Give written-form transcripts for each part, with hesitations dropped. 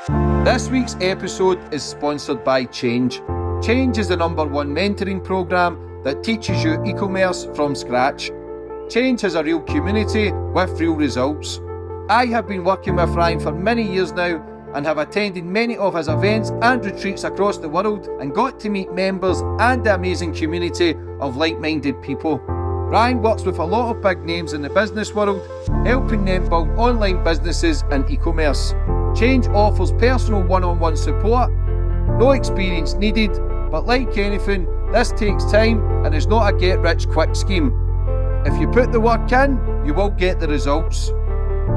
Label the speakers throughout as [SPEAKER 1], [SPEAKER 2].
[SPEAKER 1] This week's episode is sponsored by Change. Change is the #1 mentoring programme that teaches you e-commerce from scratch. Change has a real community with real results. I have been working with Ryan for many years now and have attended many of his events and retreats across the world and got to meet members and the amazing community of like-minded people. Ryan works with a lot of big names in the business world, helping them build online businesses and e-commerce. Change offers personal one-on-one support, no experience needed, but like anything, this takes time and is not a get-rich-quick scheme. If you put the work in, you will get the results.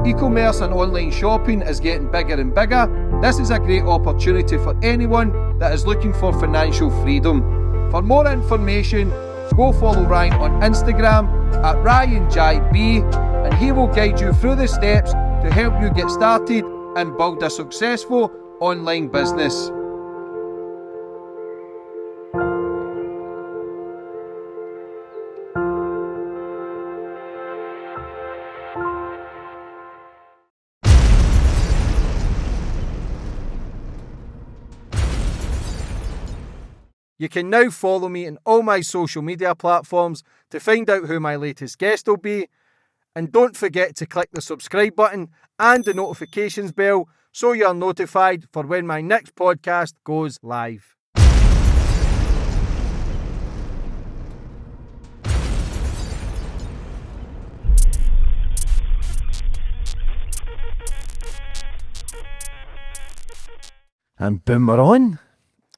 [SPEAKER 1] E-commerce and online shopping is getting bigger and bigger. This is a great opportunity for anyone that is looking for financial freedom. For more information, go follow Ryan on Instagram at RyanJB, and he will guide you through the steps to help you get started and build a successful online business. You can now follow me on all my social media platforms to find out who my latest guest will be. And don't forget to click the subscribe button and the notifications bell so you're notified for when my next podcast goes live. And boom, we're on.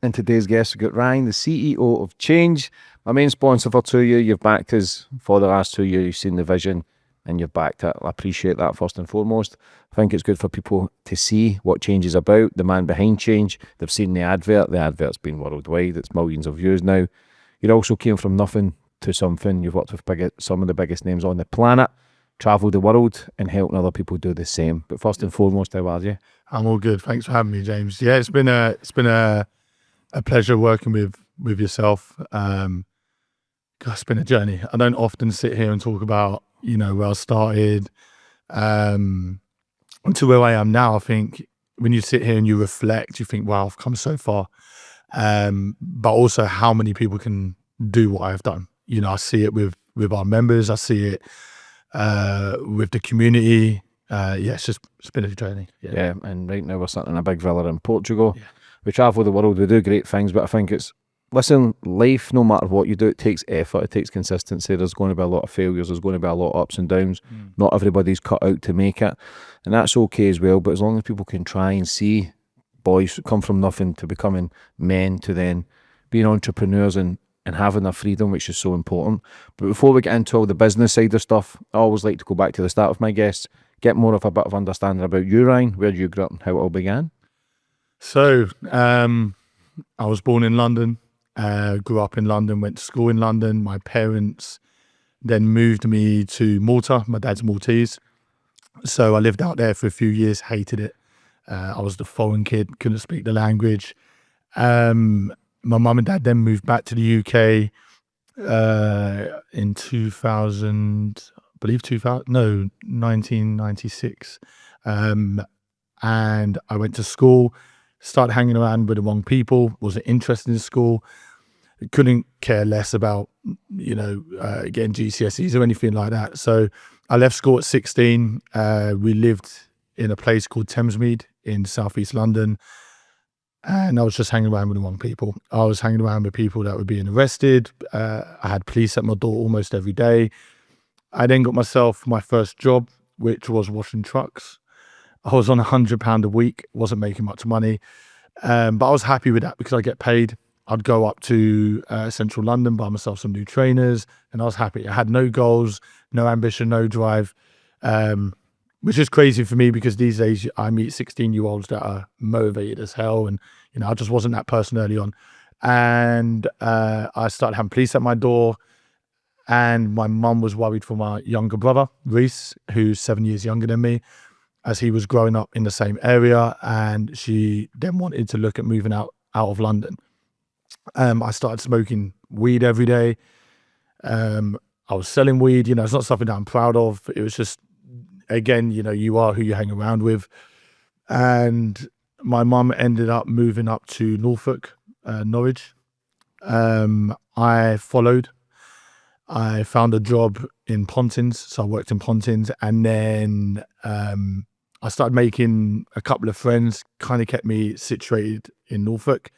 [SPEAKER 1] And today's guest, we've got Ryan, the CEO of Change, my main sponsor for 2 years. You've backed us for the last 2 years. You've seen the vision and you've backed it. I appreciate that first and foremost. I think it's good for people to see what Change is about, the man behind Change. They've seen the advert. The advert's been worldwide. It's millions of views now. You also came from nothing to something. You've worked with some of the biggest names on the planet, travelled the world and helping other people do the same. But first and foremost, how are you?
[SPEAKER 2] I'm all good. Thanks for having me, James. Yeah, it's been a pleasure working with yourself. It's been a journey. I don't often sit here and talk about, where I started to where I am now. I think when you sit here and you reflect, you think, wow, I've come so far. But also how many people can do what I've done. I see it with our members. I see it with the community. It's been a journey.
[SPEAKER 1] Yeah, and right now we're sitting in a big villa in Portugal. Yeah. We travel the world, we do great things, but I think life, no matter what you do, it takes effort, it takes consistency. There's going to be a lot of failures, there's going to be a lot of ups and downs. Not everybody's cut out to make it, and that's okay as well. But as long as people can try and see boys come from nothing to becoming men, to then being entrepreneurs and having their freedom, which is so important. But before we get into all the business side of stuff, I always like to go back to the start of my guests, get more of a bit of understanding about you, Ryan, where you grew up and how it all began.
[SPEAKER 2] So, I was born in London, grew up in London, went to school in London. My parents then moved me to Malta. My dad's Maltese. So I lived out there for a few years, hated it. I was the foreign kid, couldn't speak the language. My mum and dad then moved back to the UK in 1996. And I went to school. Started hanging around with the wrong people, wasn't interested in school, couldn't care less about, getting GCSEs or anything like that. So I left school at 16. We lived in a place called Thamesmead in southeast London. And I was just hanging around with the wrong people. I was hanging around with people that were being arrested. I had police at my door almost every day. I then got myself my first job, which was washing trucks. I was on £100 a week, wasn't making much money, but I was happy with that because I get paid. I'd go up to central London, buy myself some new trainers, and I was happy. I had no goals, no ambition, no drive, which is crazy for me because these days I meet 16-year-olds that are motivated as hell, and I just wasn't that person early on. And I started having police at my door, and my mum was worried for my younger brother, Reese, who's 7 years younger than me, as he was growing up in the same area, and she then wanted to look at moving out of London. I started smoking weed every day. I was selling weed, it's not something that I'm proud of. It was just, again, you are who you hang around with. And my mum ended up moving up to Norfolk, Norwich. I followed. I found a job in Pontins, so I worked in Pontins, and then I started making a couple of friends, kind of kept me situated in Norfolk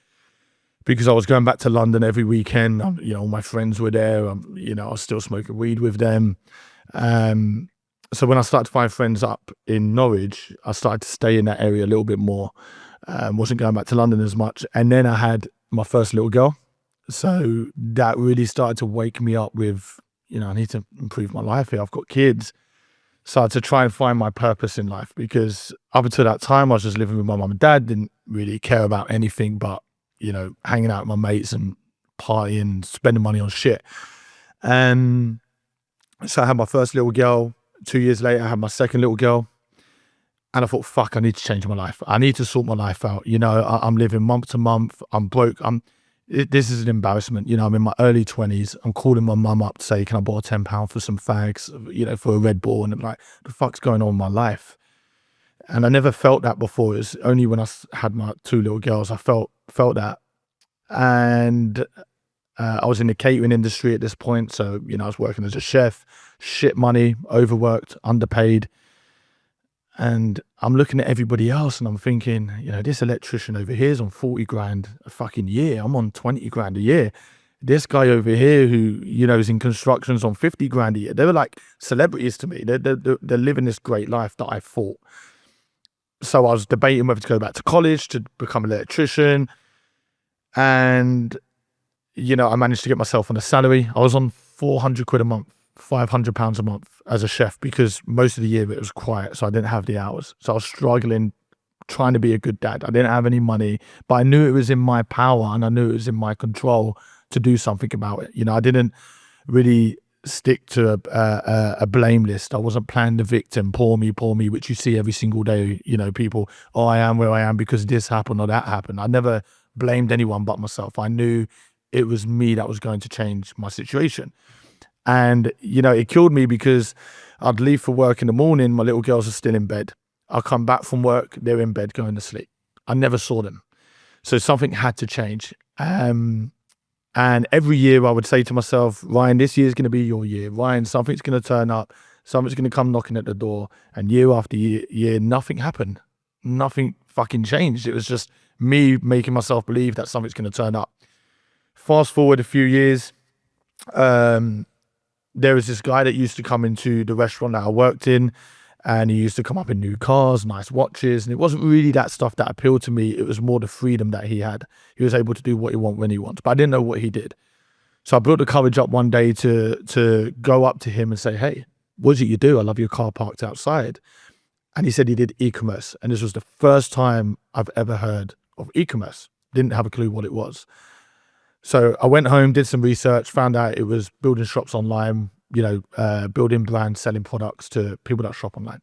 [SPEAKER 2] because I was going back to London every weekend. All my friends were there. I was still smoking weed with them. So when I started to find friends up in Norwich, I started to stay in that area a little bit more. Wasn't going back to London as much. And then I had my first little girl. So that really started to wake me up with, I need to improve my life here. I've got kids. So I had to try and find my purpose in life, because up until that time, I was just living with my mum and dad, didn't really care about anything but, hanging out with my mates and partying, spending money on shit. And so I had my first little girl. 2 years later, I had my second little girl. And I thought, fuck, I need to change my life. I need to sort my life out. I'm living month to month. I'm broke. This is an embarrassment. I'm in my early 20s. I'm calling my mum up to say, can I borrow £10 for some fags, for a Red Bull? And I'm like, the fuck's going on in my life? And I never felt that before. It was only when I had my two little girls, I felt that. And I was in the catering industry at this point. So, I was working as a chef, shit money, overworked, underpaid. And I'm looking at everybody else and I'm thinking, this electrician over here is on 40 grand a fucking year. I'm on 20 grand a year. This guy over here who, is in construction's on 50 grand a year. They were like celebrities to me. They're living this great life that I thought. So I was debating whether to go back to college to become an electrician. And, I managed to get myself on a salary. I was on 400 quid a month. £500 a month as a chef, because most of the year it was quiet, so I didn't have the hours. So I was struggling, trying to be a good dad. I didn't have any money, but I knew it was in my power and I knew it was in my control to do something about it. I didn't really stick to a blame list. I wasn't playing the victim, poor me, which you see every single day. People, I am where I am because this happened or that happened. I never blamed anyone but myself. I knew it was me that was going to change my situation. And, it killed me because I'd leave for work in the morning. My little girls are still in bed. I'll come back from work. They're in bed going to sleep. I never saw them. So something had to change. And every year I would say to myself, Ryan, this year's going to be your year. Ryan, something's going to turn up. Something's going to come knocking at the door. And year after year, nothing happened. Nothing fucking changed. It was just me making myself believe that something's going to turn up. Fast forward a few years. There was this guy that used to come into the restaurant that I worked in, and he used to come up in new cars, nice watches, and it wasn't really that stuff that appealed to me. It was more the freedom that he had. He was able to do what he wants when he wants, but I didn't know what he did. So I built the courage up one day to go up to him and say, hey, what is it you do? I love your car parked outside. And he said he did e-commerce. And this was the first time I've ever heard of e-commerce. Didn't have a clue what it was. So I went home, did some research, found out it was building shops online, building brands, selling products to people that shop online.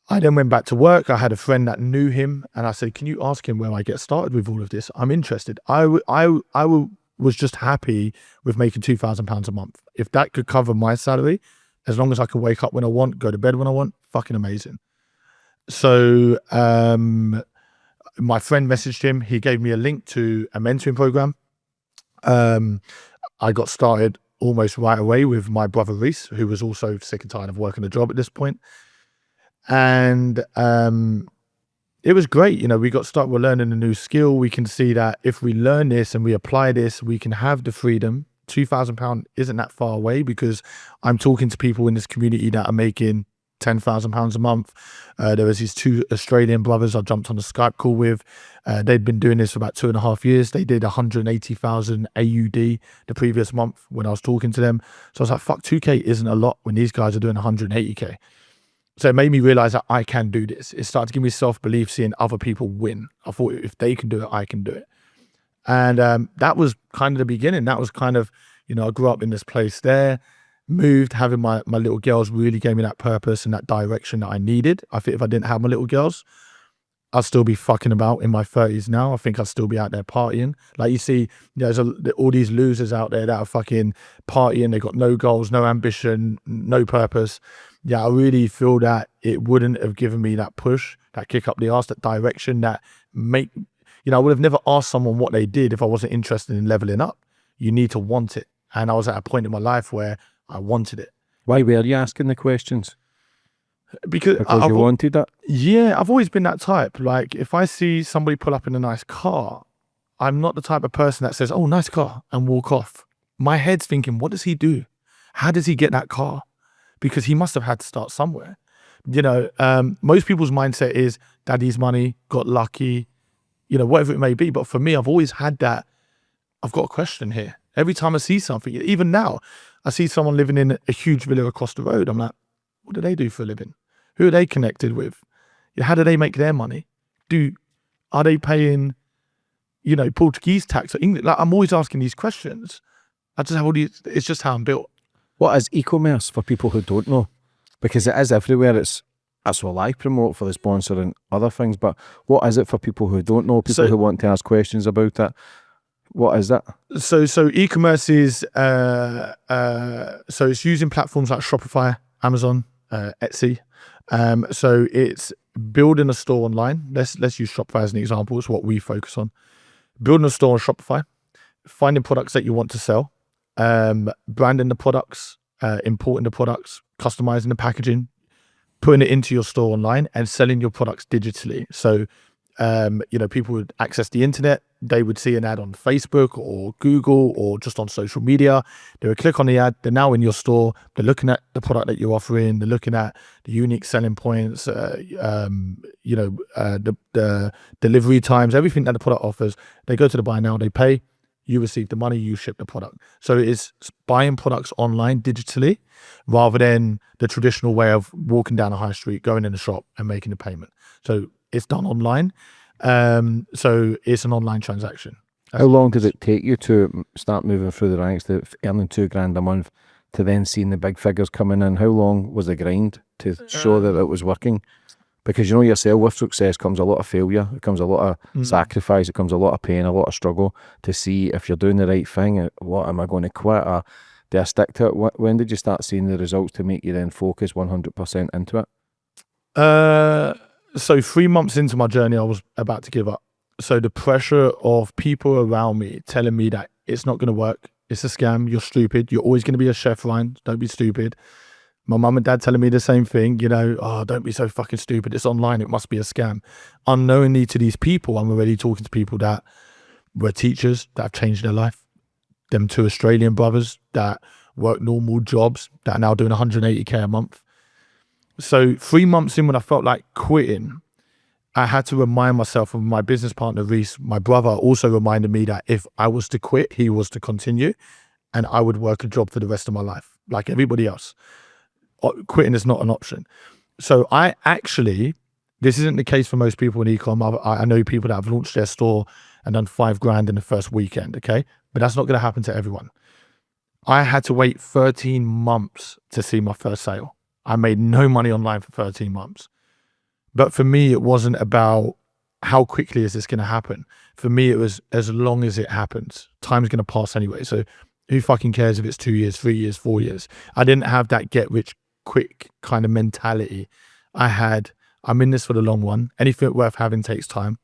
[SPEAKER 2] I then went back to work. I had a friend that knew him and I said, can you ask him where I get started with all of this? I'm interested. I was just happy with making £2,000 a month. If that could cover my salary, as long as I could wake up when I want, go to bed when I want, fucking amazing. So my friend messaged him. He gave me a link to a mentoring program. I got started almost right away with my brother Reese, who was also sick and tired of working a job at this point. And it was great. We got started with learning a new skill. We can see that if we learn this and we apply this, we can have the freedom. £2,000 isn't that far away, because I'm talking to people in this community that are making £10,000 a month. There was these two Australian brothers I jumped on a Skype call with. They'd been doing this for about 2.5 years. They did 180,000 AUD the previous month when I was talking to them. So I was like, fuck, 2K isn't a lot when these guys are doing 180K. So it made me realize that I can do this. It started to give me self-belief seeing other people win. I thought, if they can do it, I can do it. And that was kind of the beginning. That was kind of, I grew up in this place there. Moved, having my little girls really gave me that purpose and that direction that I needed. I think if I didn't have my little girls, I'd still be fucking about in my 30s now. I think I'd still be out there partying. Like you see, there's all these losers out there that are fucking partying. They got no goals, no ambition, no purpose. Yeah, I really feel that it wouldn't have given me that push that kick up the arse, that direction, that make, I would have never asked someone what they did if I wasn't interested in leveling up. You need to want it. And I was at a point in my life where I wanted it.
[SPEAKER 3] Why were you asking the questions?
[SPEAKER 2] Because
[SPEAKER 3] you wanted it?
[SPEAKER 2] Yeah, I've always been that type. Like, if I see somebody pull up in a nice car, I'm not the type of person that says, oh, nice car, and walk off. My head's thinking, what does he do? How does he get that car? Because he must have had to start somewhere. Most people's mindset is daddy's money, got lucky, whatever it may be. But for me, I've always had that, I've got a question here. Every time I see something, even now, I see someone living in a huge villa across the road. I'm like, what do they do for a living? Who are they connected with? How do they make their money? Are they paying, Portuguese tax or English? Like, I'm always asking these questions. It's just how I'm built.
[SPEAKER 3] What is e-commerce for people who don't know? Because it is everywhere. That's what I promote for the sponsor and other things. But what is it for people who don't know? People who want to ask questions about it. What is that?
[SPEAKER 2] So e-commerce is so it's using platforms like Shopify, Amazon, Etsy. So it's building a store online. Let's use Shopify as an example. It's what we focus on. Building a store on Shopify, finding products that you want to sell, branding the products, importing the products, customizing the packaging, putting it into your store online, and selling your products digitally. So people would access the internet. They would see an ad on Facebook or Google or just on social media. They would click on the ad. They're now in your store. They're looking at the product that you're offering. They're looking at the unique selling points, the delivery times, everything that the product offers. They go to the buy now, they pay, you receive the money, you ship the product. So it is buying products online digitally rather than the traditional way of walking down a high street, going in the shop and making the payment. So it's done online. So it's an online transaction.
[SPEAKER 3] How long did it take you to start moving through the ranks, to earning $2,000 a month, to then seeing the big figures coming in? How long was the grind to show that it was working? Because yourself, with success comes a lot of failure, it comes a lot of sacrifice, it comes a lot of pain, a lot of struggle to see if you're doing the right thing. What am I going to quit, or do I stick to it? When did you start seeing the results to make you then focus 100% into it?
[SPEAKER 2] So 3 months into my journey, I was about to give up. So the pressure of people around me telling me that it's not going to work, it's a scam, you're stupid, you're always going to be a chef, Ryan, don't be stupid. My mum and dad telling me the same thing, don't be so fucking stupid, it's online, it must be a scam. Unknowingly to these people, I'm already talking to people that were teachers that have changed their life. Them 2 Australian brothers that work normal jobs that are now doing 180k a month. So 3 months in, when I felt like quitting, I had to remind myself of my business partner, Reese. My brother also reminded me that if I was to quit, he was to continue, and I would work a job for the rest of my life, like everybody else. Quitting is not an option. So this isn't the case for most people in e-com. I know people that have launched their store and done $5,000 in the first weekend, okay? But that's not going to happen to everyone. I had to wait 13 months to see my first sale. I made no money online for 13 months. But for me, it wasn't about how quickly is this going to happen. For me, it was as long as it happens. Time's going to pass anyway. So who fucking cares if it's 2 years, 3 years, 4 years? I didn't have that get rich quick kind of mentality. I'm in this for the long run. Anything worth having takes time.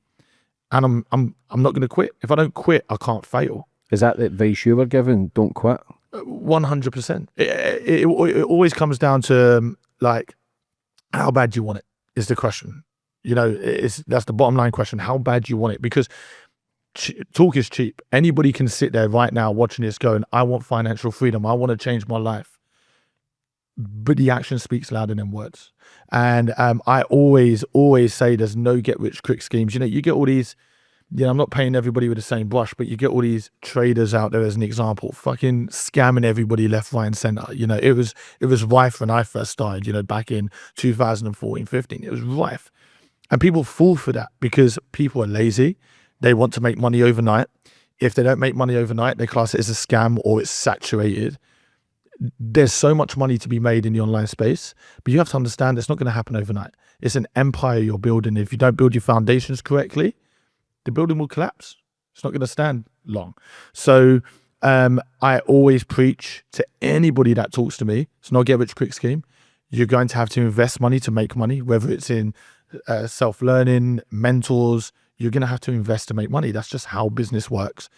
[SPEAKER 2] And I'm not going to quit. If I don't quit, I can't fail.
[SPEAKER 3] Is that the advice you were given? Don't quit?
[SPEAKER 2] 100%. It always comes down to like, how bad do you want it is the question. That's the bottom line question. How bad do you want it? Because talk is cheap. Anybody can sit there right now watching this going, I want financial freedom. I want to change my life. But the action speaks louder than words. And I always say there's no get rich quick schemes. You get all these, I'm not painting everybody with the same brush, but you get all these traders out there as an example, fucking scamming everybody left, right and center. It was rife when I first started, back in 2014, 15, it was rife. And people fall for that because people are lazy. They want to make money overnight. If they don't make money overnight, they class it as a scam or it's saturated. There's so much money to be made in the online space, but you have to understand it's not going to happen overnight. It's an empire you're building. If you don't build your foundations correctly, the building will collapse. It's not going to stand long. So I always preach to anybody that talks to me, it's not a get rich quick scheme. You're going to have to invest money to make money, whether it's in self-learning, mentors. You're going to have to invest to make money. That's just how business works.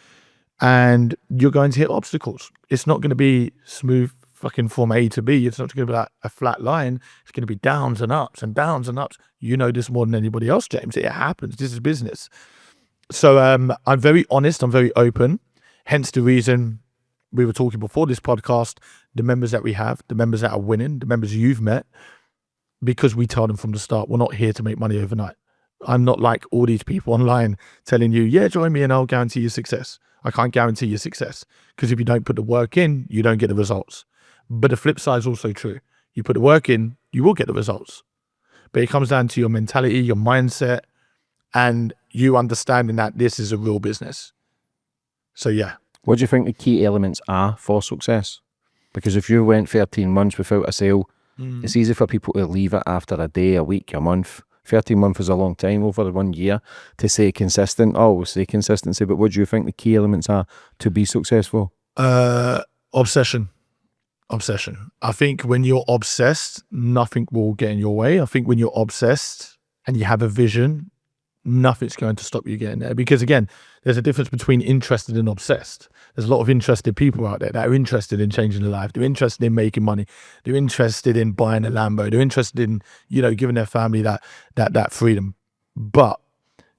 [SPEAKER 2] And you're going to hit obstacles. It's not going to be smooth fucking from A to B. It's not going to be like a flat line. It's going to be downs and ups and downs and ups. You know this more than anybody else, James. It happens. This is business. So I'm very honest. I'm very open. Hence the reason we were talking before this podcast, the members that we have, the members that are winning, the members you've met, because we tell them from the start, we're not here to make money overnight. I'm not like all these people online telling you, yeah, join me and I'll guarantee you success. I can't guarantee you success, because if you don't put the work in, you don't get the results. But the flip side is also true. You put the work in, you will get the results. But it comes down to your mentality, your mindset, and you understanding that this is a real business. So yeah.
[SPEAKER 3] What do you think the key elements are for success? Because if you went 13 months without a sale, it's easy for people to leave it after a day, a week, a month. 13 months is a long time over 1 year to stay consistent. Oh, we'll say consistency, but what do you think the key elements are to be successful?
[SPEAKER 2] Obsession. I think when you're obsessed, nothing will get in your way. I think when you're obsessed and you have a vision, nothing's going to stop you getting there. Because again, there's a difference between interested and obsessed. There's a lot of interested people out there that are interested in changing their life. They're interested in making money. They're interested in buying a Lambo. They're interested in, giving their family that freedom. But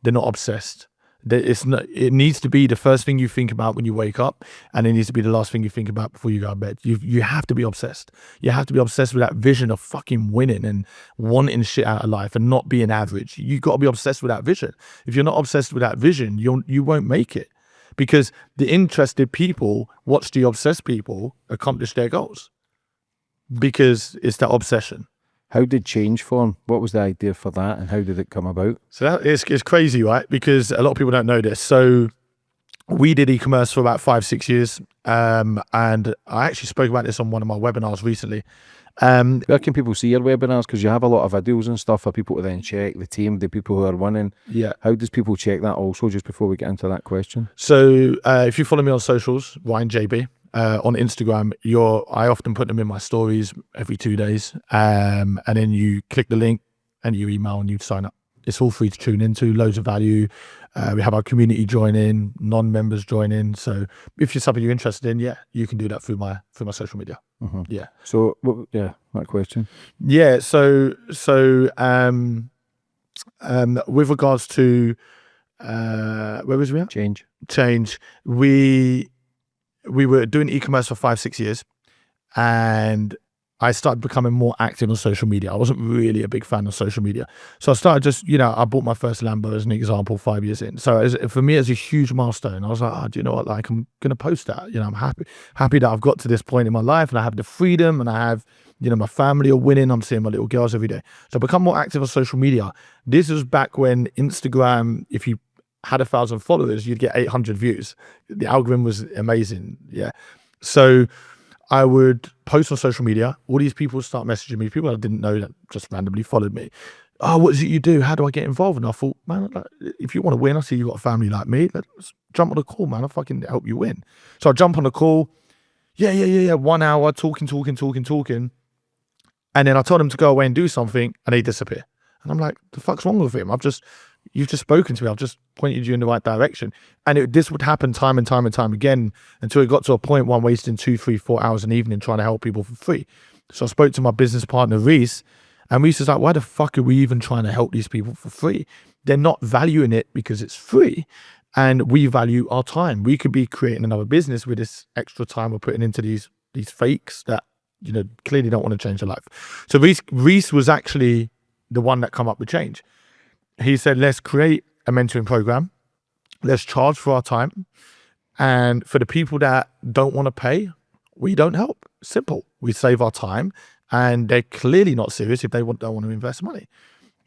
[SPEAKER 2] they're not obsessed. It needs to be the first thing you think about when you wake up, and it needs to be the last thing you think about before you go to bed. You have to be obsessed. You have to be obsessed with that vision of fucking winning and wanting shit out of life and not being average. You got to be obsessed with that vision. If you're not obsessed with that vision, you won't make it, because the interested people watch the obsessed people accomplish their goals, because it's that obsession.
[SPEAKER 3] How did Change form? What was the idea for that, and how did it come about?
[SPEAKER 2] So it's crazy, right? Because a lot of people don't know this. So we did e-commerce for about 5-6 years. And I actually spoke about this on one of my webinars recently.
[SPEAKER 3] Where can people see your webinars? Because you have a lot of videos and stuff for people to then check the team, the people who are winning.
[SPEAKER 2] Yeah.
[SPEAKER 3] How does people check that also, just before we get into that question?
[SPEAKER 2] So if you follow me on socials, Ryan JB, on Instagram, I often put them in my stories every 2 days. And then you click the link and you email and you sign up. It's all free to tune into, loads of value. We have our community join in, non-members join in. So if it's something you're interested in, yeah, you can do that through my social media.
[SPEAKER 3] Mm-hmm.
[SPEAKER 2] Yeah.
[SPEAKER 3] So that question.
[SPEAKER 2] Yeah. So with regards to where was we at? Change. We were doing e-commerce for 5-6 years, and I started becoming more active on social media. I wasn't really a big fan of social media. So I started just, I bought my first Lambo as an example 5 years in. So for me, it's a huge milestone. I was like, do you know what? Like, I'm going to post that. I'm happy that I've got to this point in my life, and I have the freedom, and I have, my family are winning. I'm seeing my little girls every day. So I become more active on social media. This was back when Instagram, if you had 1,000 followers, you'd get 800 views. The algorithm was amazing. Yeah. So I would post on social media. All these people would start messaging me. People I didn't know that just randomly followed me. Oh, what is it you do? How do I get involved? And I thought, man, if you want to win, I see you've got a family like me. Let's jump on a call, man. I'll fucking help you win. So I jump on a call. Yeah. 1 hour talking. And then I told him to go away and do something, and they disappear. And I'm like, the fuck's wrong with him? You've just spoken to me. I've just pointed you in the right direction. And this would happen time and time again, until it got to a point where I'm wasting 2, 3, 4 hours an evening trying to help people for free. So I spoke to my business partner, Reese, and Reese is like, why the fuck are we even trying to help these people for free? They're not valuing it because it's free, and we value our time. We could be creating another business with this extra time we're putting into these fakes that, clearly don't want to change their life. So Reese was actually the one that come up with Change. He said, let's create a mentoring program. Let's charge for our time. And for the people that don't want to pay, we don't help. Simple. We save our time, and they're clearly not serious if they don't want to invest money.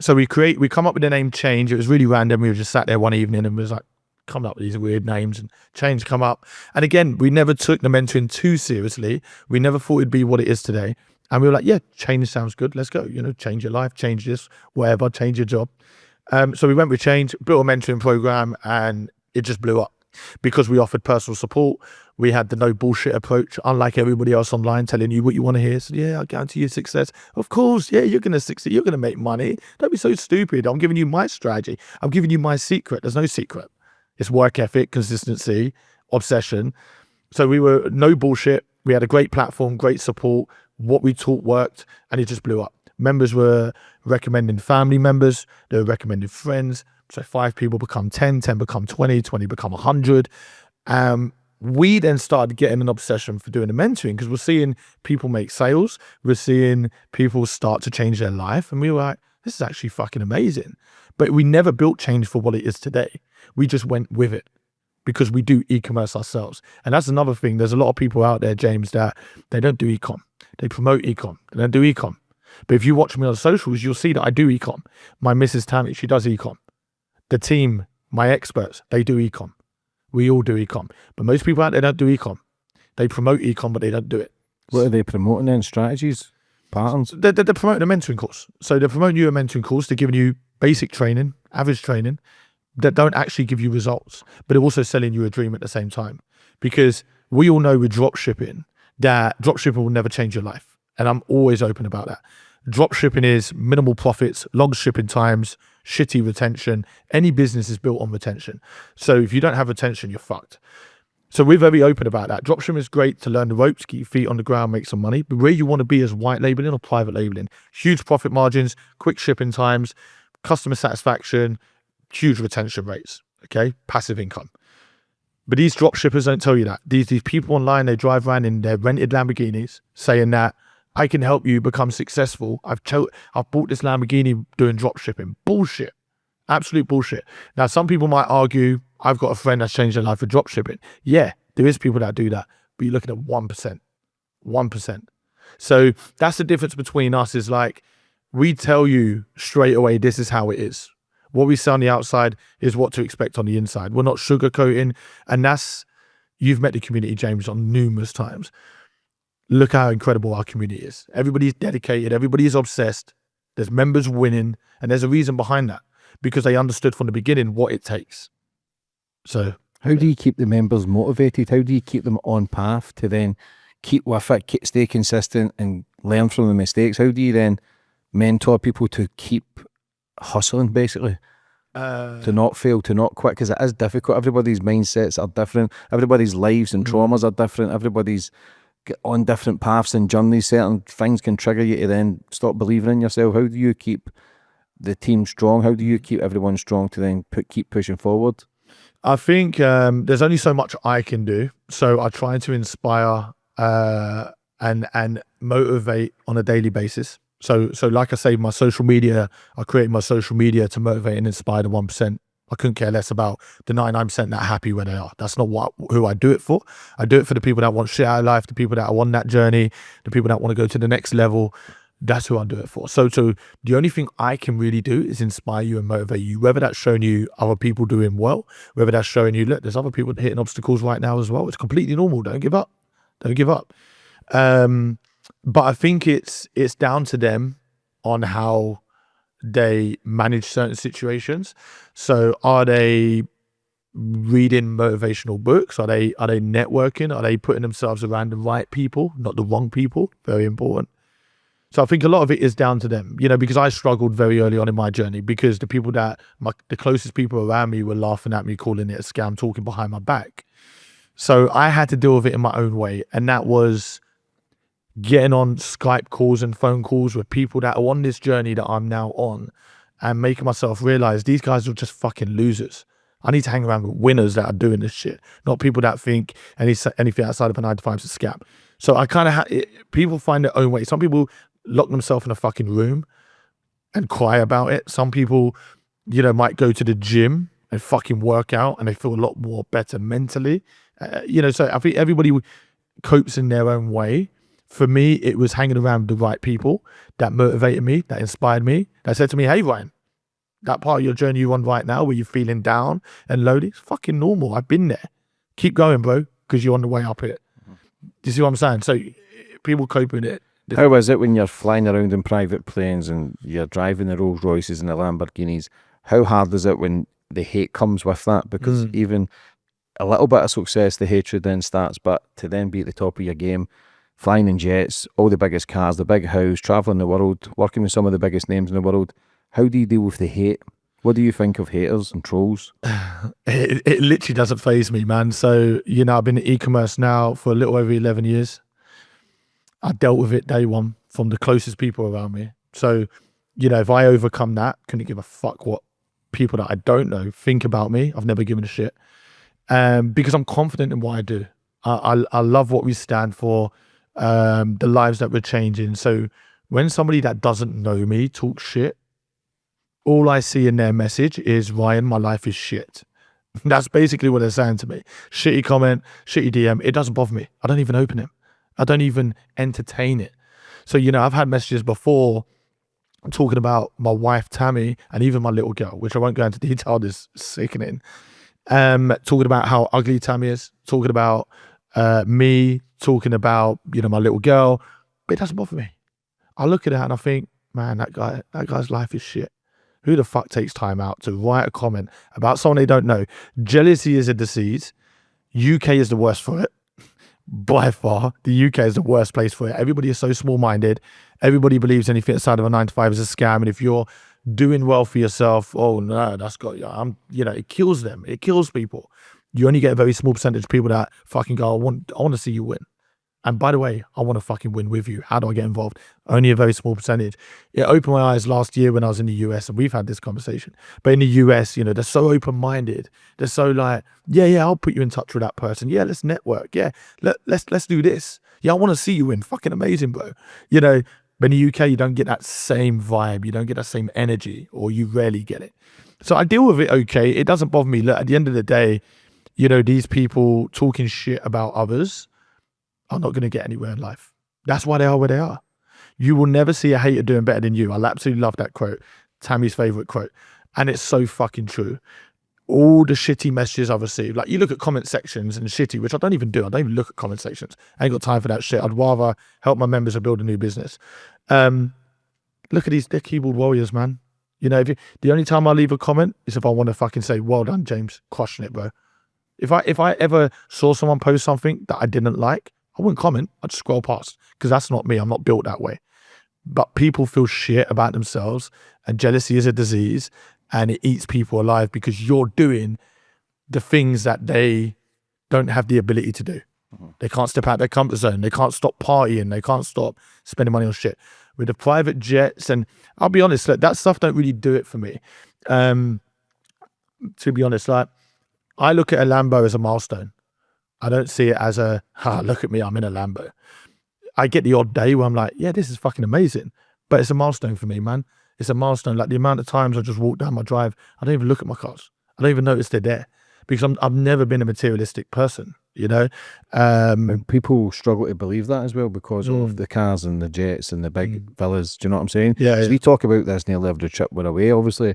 [SPEAKER 2] So we come up with the name Change. It was really random. We were just sat there one evening and was like, coming up with these weird names, and Change come up. And again, we never took the mentoring too seriously. We never thought it'd be what it is today. And we were like, yeah, change sounds good. Let's go. Change your life, change this, whatever, change your job. So we went with Change, built a mentoring program, and it just blew up. Because we offered personal support, we had the no bullshit approach, unlike everybody else online telling you what you want to hear. So yeah, I guarantee you success. Of course, yeah, you're going to succeed. You're going to make money. Don't be so stupid. I'm giving you my strategy. I'm giving you my secret. There's no secret. It's work ethic, consistency, obsession. So we were no bullshit. We had a great platform, great support. What we taught worked, and it just blew up. Members were recommending family members. They were recommending friends. So 5 people become 10, 10 become 20, 20 become 100. We then started getting an obsession for doing the mentoring because we're seeing people make sales. We're seeing people start to change their life. And we were like, this is actually fucking amazing. But we never built change for what it is today. We just went with it because we do e-commerce ourselves. And that's another thing. There's a lot of people out there, James, that they don't do e-com. They promote e-com. They don't do e-com. But if you watch me on socials, you'll see that I do e-com. My Mrs. Tammy, she does e-com. The team, my experts, they do e-com. We all do e-com. But most people out there don't do e-com. They promote e-com, but they don't do it.
[SPEAKER 3] What are they promoting then? Strategies? Patterns?
[SPEAKER 2] They're promoting a mentoring course. So they're promoting you a mentoring course. They're giving you basic training, average training, that don't actually give you results. But they're also selling you a dream at the same time. Because we all know with drop shipping, that drop shipping will never change your life. And I'm always open about that. Drop shipping is minimal profits, long shipping times, shitty retention. Any business is built on retention. So if you don't have retention, you're fucked. So we're very open about that. Drop shipping is great to learn the ropes, get your feet on the ground, make some money. But where you want to be is white labeling or private labeling. Huge profit margins, quick shipping times, customer satisfaction, huge retention rates. Okay, passive income. But these drop shippers don't tell you that. These people online, they drive around in their rented Lamborghinis saying that I can help you become successful. I've bought this Lamborghini doing drop shipping. Bullshit. Absolute bullshit. Now, some people might argue, I've got a friend that's changed their life for drop shipping. Yeah, there is people that do that, but you're looking at 1%. 1%. So that's the difference between us is like, we tell you straight away, this is how it is. What we say on the outside is what to expect on the inside. We're not sugarcoating. And you've met the community, James, on numerous times. Look how incredible our community is. Everybody's dedicated. Everybody's obsessed. There's members winning. And there's a reason behind that because they understood from the beginning what it takes. So
[SPEAKER 3] how do you keep the members motivated? How do you keep them on path to then keep with it, stay consistent and learn from the mistakes? How do you then mentor people to keep hustling basically? To not fail, to not quit, because it is difficult. Everybody's mindsets are different. Everybody's lives and traumas are different. Everybody's on different paths and journeys. Certain things can trigger you to then stop believing in yourself. How do you keep the team strong? How do you keep everyone strong to then keep pushing forward?
[SPEAKER 2] I think there's only so much I can do. So I try to inspire and motivate on a daily basis. So like I say, my social media, I create my social media to motivate and inspire the 1%. I couldn't care less about the 99% that are happy where they are. That's not who I do it for. I do it for the people that want shit out of life, the people that are on that journey, the people that want to go to the next level. That's who I do it for. So the only thing I can really do is inspire you and motivate you, whether that's showing you other people doing well, whether that's showing you, look, there's other people hitting obstacles right now as well. It's completely normal. Don't give up. Don't give up. But I think it's down to them on how they manage certain situations. So are they reading motivational books? Are they networking? Are they putting themselves around the right people, not the wrong people? Very important. So I think a lot of it is down to them, because I struggled very early on in my journey because the people the closest people around me were laughing at me, calling it a scam, talking behind my back. So I had to deal with it in my own way. And that was getting on Skype calls and phone calls with people that are on this journey that I'm now on and making myself realize these guys are just fucking losers. I need to hang around with winners that are doing this shit, not people that think anything outside of a 9 to 5 is a scam. So I kind of people find their own way. Some people lock themselves in a fucking room and cry about it. Some people, might go to the gym and fucking work out and they feel a lot more better mentally. So I think everybody copes in their own way. For me, it was hanging around with the right people that motivated me, that inspired me, that said to me, hey, Ryan, that part of your journey you're on right now where you're feeling down and lonely, it's fucking normal. I've been there. Keep going, bro, because you're on the way up it. Do you see what I'm saying? So people cope with it.
[SPEAKER 3] How is it when you're flying around in private planes and you're driving the Rolls Royces and the Lamborghinis? How hard is it when the hate comes with that? Because even a little bit of success, the hatred then starts. But to then be at the top of your game, flying in jets, all the biggest cars, the big house, traveling the world, working with some of the biggest names in the world, how do you deal with the hate? What do you think of haters and trolls?
[SPEAKER 2] It literally doesn't faze me, man. So, you know, I've been in e-commerce now for a little over 11 years. I dealt with it day one from the closest people around me. So, you know, if I overcome that, couldn't give a fuck what people that I don't know think about me. I've never given a shit. Because I'm confident in what I do. I love what we stand for, the lives that we're changing. So when somebody that doesn't know me talks shit, all I see in their message is, Ryan, my life is shit. That's basically what they're saying to me. Shitty comment, shitty DM. It doesn't bother me. I don't even open it. I don't even entertain it. So, you know, I've had messages before talking about my wife, Tammy, and even my little girl, which I won't go into detail, this is sickening. Talking about how ugly Tammy is, talking about me, talking about, you know, my little girl. But it doesn't bother me. I look at that and I think, man, that guy's life is shit. Who the fuck takes time out to write a comment about someone they don't know? Jealousy is a disease. UK is the worst for it. By far, the UK is the worst place for it. Everybody is so small-minded. Everybody believes anything outside of a 9-to-5 is a scam. And if you're doing well for yourself, oh no, that's got, you know, it kills them. It kills people. You only get a very small percentage of people that fucking go, I want to see you win. And by the way, I want to fucking win with you. How do I get involved? Only a very small percentage. It opened my eyes last year when I was in the US, and we've had this conversation. But in the US, you know, they're so open-minded. They're so like, yeah, I'll put you in touch with that person. Yeah, let's network. Yeah, let's do this. Yeah, I want to see you win. Fucking amazing, bro. You know, but in the UK, you don't get that same vibe. You don't get that same energy, or you rarely get it. So I deal with it okay. It doesn't bother me. Look, at the end of the day, you know, these people talking shit about others are not going to get anywhere in life. That's why they are where they are. You will never see a hater doing better than you. I absolutely love that quote. Tammy's favorite quote. And it's so fucking true. All the shitty messages I've received, like you look at comment sections and shitty, which I don't even do. I don't even look at comment sections. I ain't got time for that shit. I'd rather help my members to build a new business. Look at they're keyboard warriors, man. You know, the only time I leave a comment is if I want to fucking say, well done, James, crushing it, bro. If I ever saw someone post something that I didn't like, I wouldn't comment. I'd just scroll past, because that's not me. I'm not built that way. But people feel shit about themselves, and jealousy is a disease, and it eats people alive because you're doing the things that they don't have the ability to do. They can't step out their comfort zone. They can't stop partying. They can't stop spending money on shit. With the private jets, and I'll be honest, look, that stuff don't really do it for me. To be honest, like, I look at a Lambo as a milestone. I don't see it as look at me, I'm in a Lambo. I get the odd day where I'm like, yeah, this is fucking amazing. But it's a milestone for me, man. It's a milestone. Like the amount of times I just walk down my drive, I don't even look at my cars. I don't even notice they're there, because I've never been a materialistic person, you know?
[SPEAKER 3] And people struggle to believe that as well because of the cars and the jets and the big villas. Do you know what I'm saying?
[SPEAKER 2] Yeah.
[SPEAKER 3] So we talk about this nearly every trip we're away. Obviously,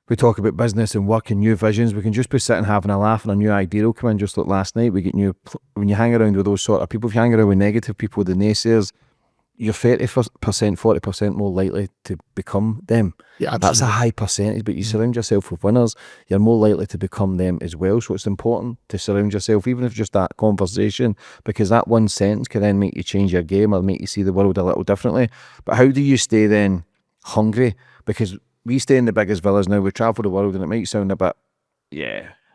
[SPEAKER 3] we talk about business and work and new visions. We can just be sitting having a laugh and a new idea will come in. Just like last night, we get when you hang around with those sort of people, if you hang around with negative people, the naysayers, you're 30%, 40% more likely to become them.
[SPEAKER 2] Yeah,
[SPEAKER 3] that's a high percentage, but you surround yourself with winners, you're more likely to become them as well. So it's important to surround yourself, even if just that conversation, because that one sentence can then make you change your game or make you see the world a little differently. But how do you stay then hungry? Because we stay in the biggest villas now, we travel the world, and it might sound a bit,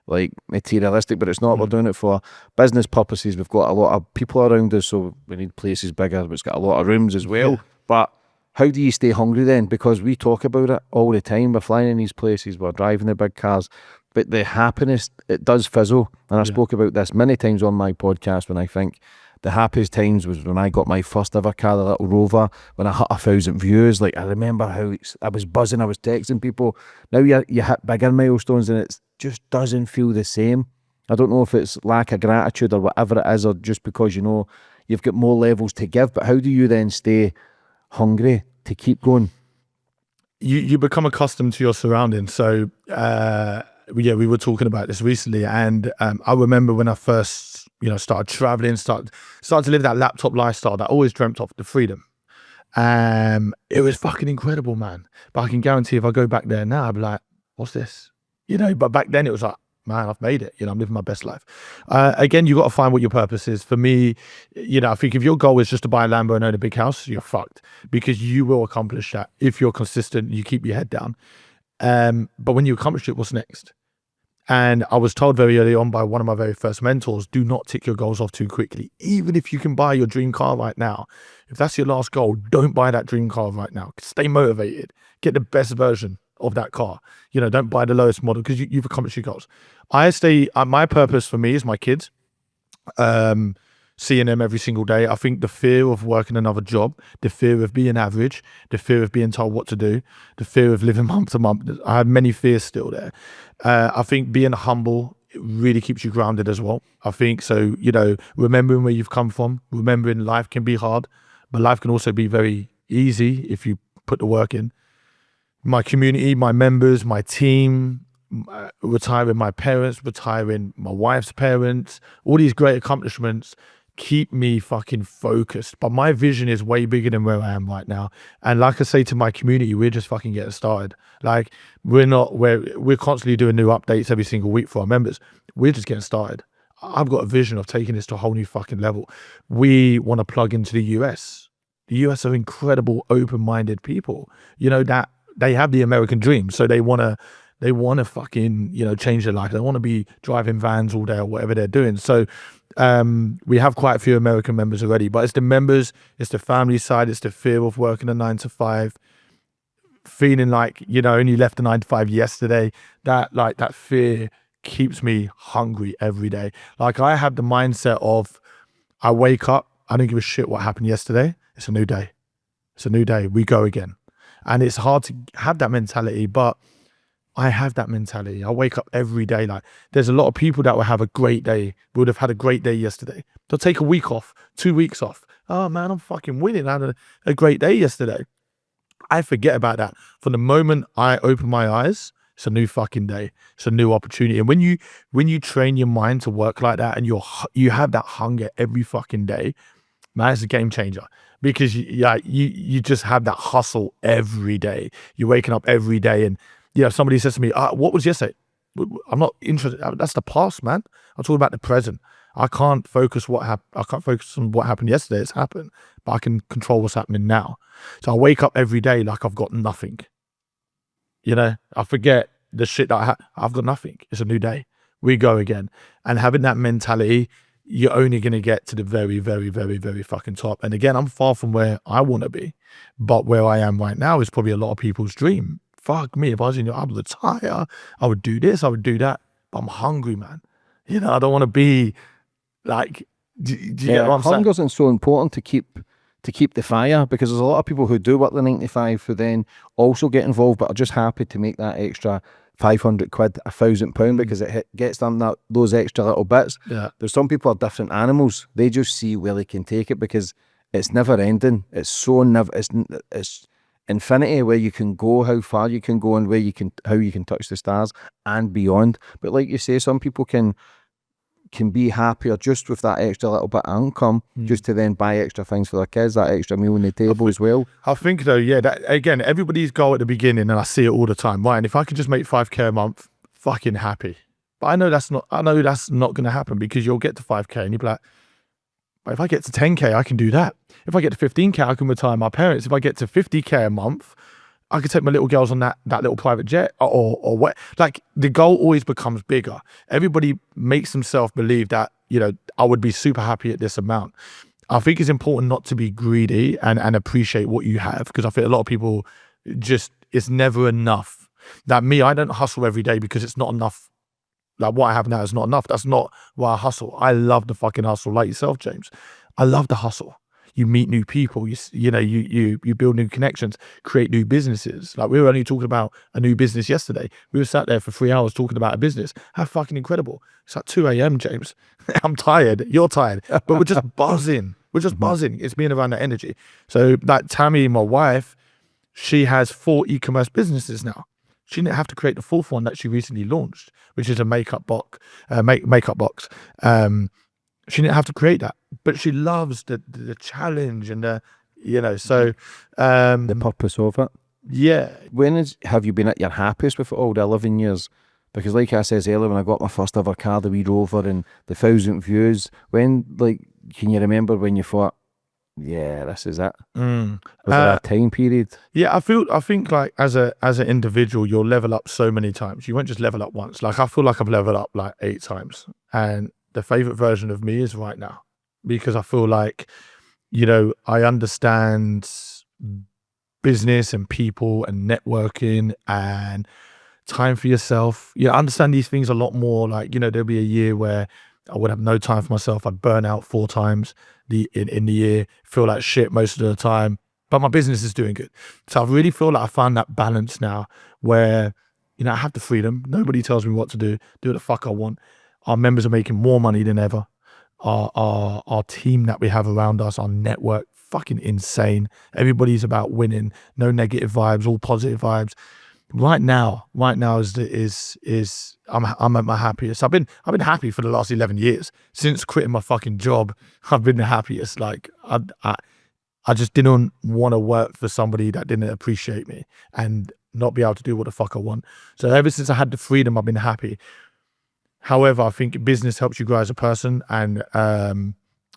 [SPEAKER 3] like materialistic, but it's not. We're doing it for business purposes. We've got a lot of people around us, so we need places bigger, but it's got a lot of rooms as well. Yeah. But how do you stay hungry then? Because we talk about it all the time. We're flying in these places, we're driving the big cars, but the happiness, it does fizzle. And I spoke about this many times on my podcast, when I think the happiest times was when I got my first ever car, the little Rover, when I hit 1,000 views. Like, I remember how I was buzzing, I was texting people. Now you hit bigger milestones and it just doesn't feel the same. I don't know if it's lack of gratitude or whatever it is, or just because, you know, you've got more levels to give. But how do you then stay hungry to keep going?
[SPEAKER 2] You become accustomed to your surroundings. So, we were talking about this recently, and I remember when I first, started traveling, started to live that laptop lifestyle that I always dreamt of, the freedom. It was fucking incredible, man. But I can guarantee if I go back there now, I'd be like, what's this? But back then it was like, man, I've made it. You know, I'm living my best life. Again, you got to find what your purpose is. For me, you know, I think if your goal is just to buy a Lambo and own a big house, you're fucked, because you will accomplish that if you're consistent, you keep your head down. But when you accomplish it, what's next? And I was told very early on by one of my very first mentors, do not tick your goals off too quickly. Even if you can buy your dream car right now, if that's your last goal, don't buy that dream car right now. Stay motivated. Get the best version of that car. You know, don't buy the lowest model, because you've accomplished your goals. My purpose for me is my kids. Seeing them every single day. I think the fear of working another job, the fear of being average, the fear of being told what to do, the fear of living month to month. I have many fears still there. I think being humble, it really keeps you grounded as well. I think so, you know, remembering where you've come from, remembering life can be hard, but life can also be very easy if you put the work in. My community, my members, my team, retiring my parents, retiring my wife's parents, all these great accomplishments keep me fucking focused. But my vision is way bigger than where I am right now. And like I say to my community, we're just fucking getting started. Like we're constantly doing new updates every single week for our members. We're just getting started. I've got a vision of taking this to a whole new fucking level. We want to plug into the US. The US are incredible, open-minded people. You know, that they have the American dream. So they want to fucking, you know, change their life. They want to be driving vans all day or whatever they're doing. So we have quite a few American members already, but it's the members, it's the family side, it's the fear of working a 9 to 5, feeling like, you know, only left the 9 to 5 yesterday. That fear keeps me hungry every day. Like I have the mindset of, I wake up, I don't give a shit what happened yesterday. It's a new day. It's a new day. We go again. And it's hard to have that mentality, but I have that mentality. I wake up every day. Like there's a lot of people that will have a great day, would have had a great day yesterday. They'll take a week off, 2 weeks off. Oh man, I'm fucking winning. I had a great day yesterday. I forget about that. From the moment I open my eyes, it's a new fucking day. It's a new opportunity. And when you train your mind to work like that, and you have that hunger every fucking day, man, it's a game changer. Because you just have that hustle every day. You're waking up every day, and you know, somebody says to me, what was yesterday? I'm not interested. That's the past, man. I'm talking about the present. I can't focus on what happened yesterday. It's happened, but I can control what's happening now. So I wake up every day like I've got nothing. You know, I forget the shit that I've got nothing. It's a new day. We go again. And having that mentality, you're only going to get to the very, very, very, very fucking top. And again, I'm far from where I want to be, but where I am right now is probably a lot of people's dream. Fuck me, if I was in, I would retire, I would do this, I would do that, but I'm hungry, man. You know, I don't want to be like, do you get what I'm saying?
[SPEAKER 3] Hunger isn't so important to keep the fire, because there's a lot of people who do work the 9 to 5 who then also get involved, but are just happy to make that extra 500 quid, £1,000, because it gets them those extra little bits.
[SPEAKER 2] Yeah.
[SPEAKER 3] There's some people are different animals. They just see where they can take it, because it's never ending. It's so it's infinity, where you can go, how far you can go, and how you can touch the stars and beyond. But like you say, some people can be happier just with that extra little bit of income, just to then buy extra things for their kids, that extra meal on the table as well.
[SPEAKER 2] I think though, yeah, that again, everybody's goal at the beginning, and I see it all the time, right? And if I could just make 5k a month, fucking happy. But I know that's not going to happen, because you'll get to 5k and you'll be like, but if I get to 10k, I can do that. If I get to 15k, I can retire my parents. If I get to 50k a month, I could take my little girls on that little private jet, or what. Like the goal always becomes bigger. Everybody makes themselves believe that, you know, I would be super happy at this amount. I think it's important not to be greedy and appreciate what you have, because I think a lot of people it's never enough. That me, I don't hustle every day because it's not enough. Like what I have now is not enough. That's not why I hustle. I love the fucking hustle, like yourself, James. I love the hustle. You meet new people, you build new connections, create new businesses. Like we were only talking about a new business yesterday. We were sat there for 3 hours talking about a business. How fucking incredible. It's like 2 a.m, James. I'm tired. You're tired. But we're just buzzing. We're just buzzing. It's being around that energy. So like Tammy, my wife, she has 4 e-commerce businesses now. She didn't have to create the 4th one that she recently launched, which is a makeup box. She didn't have to create that, but she loves the challenge and the, you know, so
[SPEAKER 3] the purpose of it.
[SPEAKER 2] Yeah.
[SPEAKER 3] Have you been at your happiest with it all the 11 years? Because like I says earlier, when I got my first ever car, the Wee Rover, and the 1,000 views, when, like, can you remember when you thought, yeah, this is it? Was there a time period?
[SPEAKER 2] Yeah, I think like as an individual, you'll level up so many times. You won't just level up once. Like I feel like I've leveled up like 8 times. And the favorite version of me is right now, because I feel like, you know, I understand business and people and networking and time for yourself. Yeah, I understand these things a lot more. Like, you know, there'll be a year where I would have no time for myself. I'd burn out 4 times in the year, feel like shit most of the time, but my business is doing good. So I really feel like I found that balance now where, you know, I have the freedom. Nobody tells me what to do what the fuck I want. Our members are making more money than ever. Our team that we have around us, our network, fucking insane. Everybody's about winning. No negative vibes, all positive vibes. Right now is I'm at my happiest. I've been happy for the last 11 years. Since quitting my fucking job, I've been the happiest. Like I just didn't want to work for somebody that didn't appreciate me and not be able to do what the fuck I want. So ever since I had the freedom, I've been happy. However, I think business helps you grow as a person, and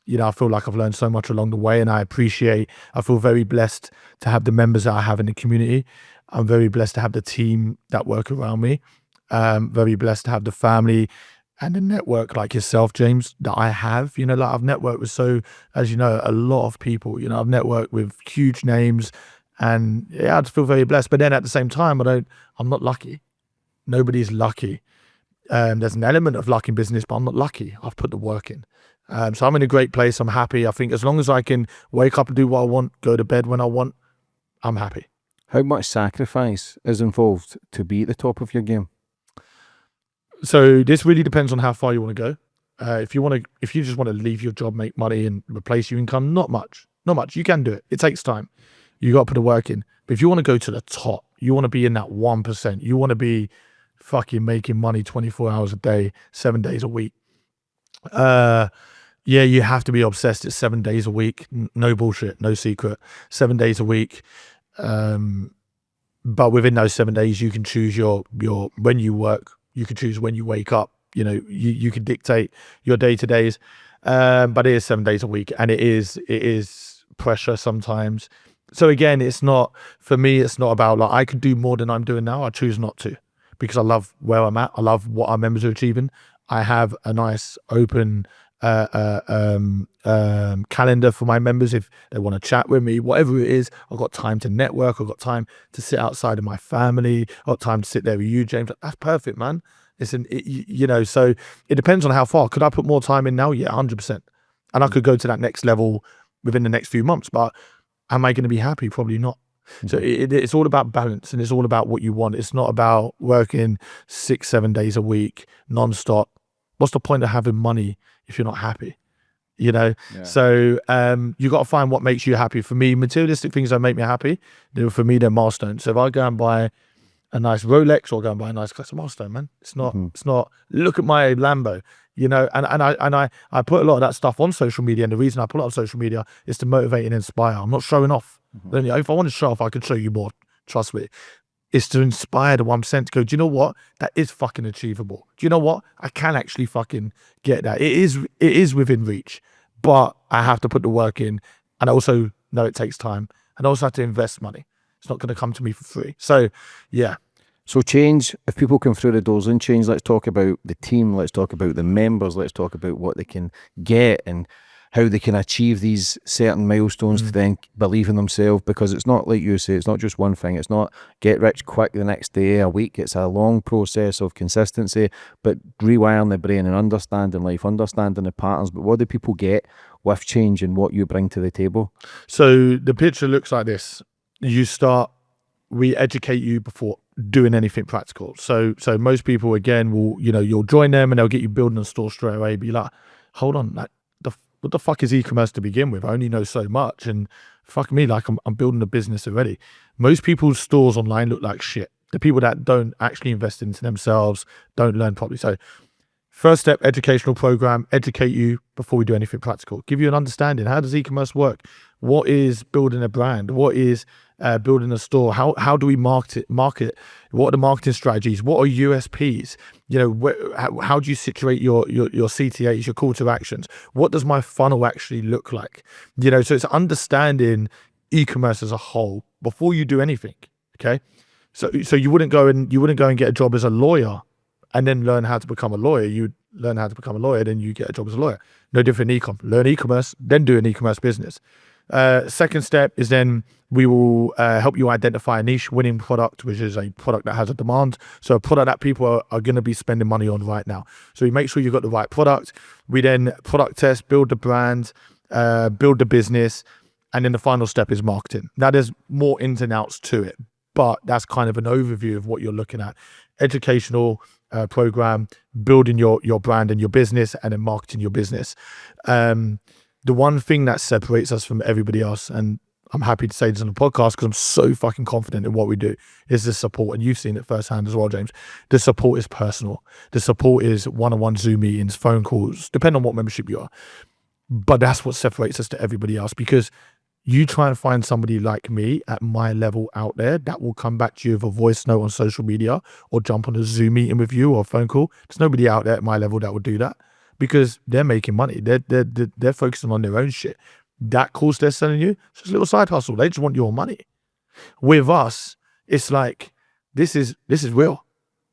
[SPEAKER 2] you know, I feel like I've learned so much along the way, and I feel very blessed to have the members that I have in the community. I'm very blessed to have the team that work around me. Very blessed to have the family and the network like yourself, James, that I have. You know, like I've networked with, as you know, a lot of people. You know, I've networked with huge names, and yeah, I just feel very blessed. But then at the same time, I'm not lucky. Nobody's lucky. There's an element of luck in business, but I'm not lucky. I've put the work in. So I'm in a great place. I'm happy. I think as long as I can wake up and do what I want, go to bed when I want, I'm happy.
[SPEAKER 3] How much sacrifice is involved to be at the top of your game?
[SPEAKER 2] So this really depends on how far you want to go. If you just want to leave your job, make money and replace your income, not much. You can do it. It takes time. You got to put the work in. But if you want to go to the top, you want to be in that 1%. You want to be fucking making money 24 hours a day, 7 days a week. Yeah, you have to be obsessed. It's 7 days a week. No bullshit, no secret. 7 days a week. But within those 7 days, you can choose your when you work. You can choose when you wake up. You know, you can dictate your day-to-days. But it is 7 days a week, and it is pressure sometimes. So again, it's not, for me, it's not about like I could do more than I'm doing now. I choose not to, because I love where I'm at. I love what our members are achieving. I have a nice open calendar for my members. If they want to chat with me, whatever it is, I've got time to network. I've got time to sit outside of my family. I've got time to sit there with you, James. That's perfect, man. Listen, you know, so it depends on how far. Could I put more time in now? Yeah, 100%. And I could go to that next level within the next few months, but am I going to be happy? Probably not. So it's all about balance, and it's all about what you want. It's not about working 6-7 days a week non-stop. What's the point of having money if you're not happy? You know? Yeah. So you got to find what makes you happy. For me, materialistic things don't make me happy. For me, they're milestones. So if I go and buy a nice Rolex or go and buy a nice class, milestone, man. It's not. It's not. Look at my Lambo. You know, and I put a lot of that stuff on social media, and the reason I put it on social media is to motivate and inspire. I'm not showing off. Then if I want to show off, I could show you more. Trust me. It's to inspire the 1% to go, do you know what? That is fucking achievable. Do you know what? I can actually fucking get that. It is within reach, but I have to put the work in, and I also know it takes time, and I also have to invest money. It's not going to come to me for free. So, yeah.
[SPEAKER 3] So change, if people come through the doors in change, let's talk about the team, let's talk about the members, let's talk about what they can get and how they can achieve these certain milestones to then believe in themselves, because it's not like you say, it's not just one thing. It's not get rich quick the next day, a week. It's a long process of consistency, but rewiring the brain and understanding life, understanding the patterns. But what do people get with change and what you bring to the table?
[SPEAKER 2] So the picture looks like this. We educate you before doing anything practical. So most people, again, will, you know, you'll join them and they'll get you building a store straight away. Be like, hold on, like, what the fuck is e-commerce to begin with? I only know so much, and fuck me, like I'm building a business already. Most people's stores online look like shit. The people that don't actually invest into themselves, don't learn properly. So first step, educational program, educate you before we do anything practical. Give you an understanding. How does e-commerce work? What is building a brand? What is building a store. How do we market? What are the marketing strategies? What are USPs? You know, how do you situate your CTAs, your call to actions? What does my funnel actually look like? You know, so it's understanding e-commerce as a whole before you do anything. Okay, so you wouldn't go and get a job as a lawyer and then learn how to become a lawyer. You learn how to become a lawyer, then you get a job as a lawyer. No different in e-com. Learn e-commerce, then do an e-commerce business. Second step is then we will help you identify a niche winning product, which is a product that has a demand. So a product that people are going to be spending money on right now. So you make sure you've got the right product. We then product test, build the brand, build the business. And then the final step is marketing. Now there's more ins and outs to it, but that's kind of an overview of what you're looking at. Educational program, building your brand and your business, and then marketing your business. The one thing that separates us from everybody else, and I'm happy to say this on the podcast because I'm so fucking confident in what we do, is the support. And you've seen it firsthand as well, James. The support is personal. The support is one-on-one Zoom meetings, phone calls, depending on what membership you are. But that's what separates us to everybody else, because you try and find somebody like me at my level out there that will come back to you with a voice note on social media or jump on a Zoom meeting with you or a phone call. There's nobody out there at my level that would do that, because they're making money. They're focusing on their own shit. That course they're selling you, it's just a little side hustle. They just want your money. With us, it's like, this is real.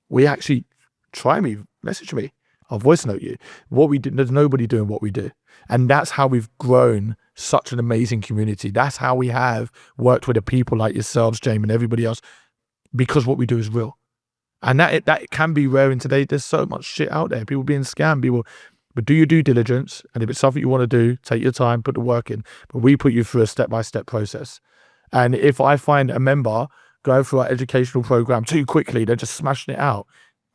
[SPEAKER 2] We actually, try me, message me, I'll voice note you. What we do, there's nobody doing what we do. And that's how we've grown such an amazing community. That's how we have worked with the people like yourselves, James, and everybody else, because what we do is real. And that can be rare in today. There's so much shit out there. People being scammed, but do your due diligence. And if it's something you want to do, take your time, put the work in. But we put you through a step-by-step process. And if I find a member going through our educational program too quickly, they're just smashing it out,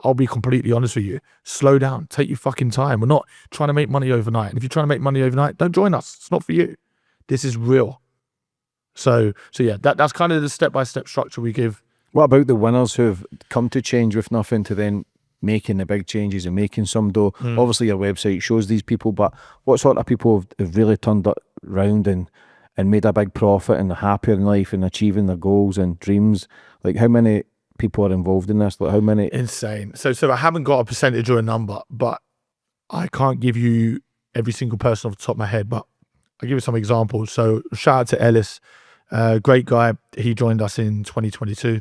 [SPEAKER 2] I'll be completely honest with you. Slow down. Take your fucking time. We're not trying to make money overnight. And if you're trying to make money overnight, don't join us. It's not for you. This is real. So yeah, that's kind of the step-by-step structure we give.
[SPEAKER 3] What about the winners who have come to Change with nothing to then making the big changes and making some dough? Obviously your website shows these people, but what sort of people have really turned it around and made a big profit and are happier in life and achieving their goals and dreams? Like, how many people are involved in this? Like, how many?
[SPEAKER 2] Insane. So I haven't got a percentage or a number, but I can't give you every single person off the top of my head, but I'll give you some examples. So shout out to Ellis, great guy. He joined us in 2022,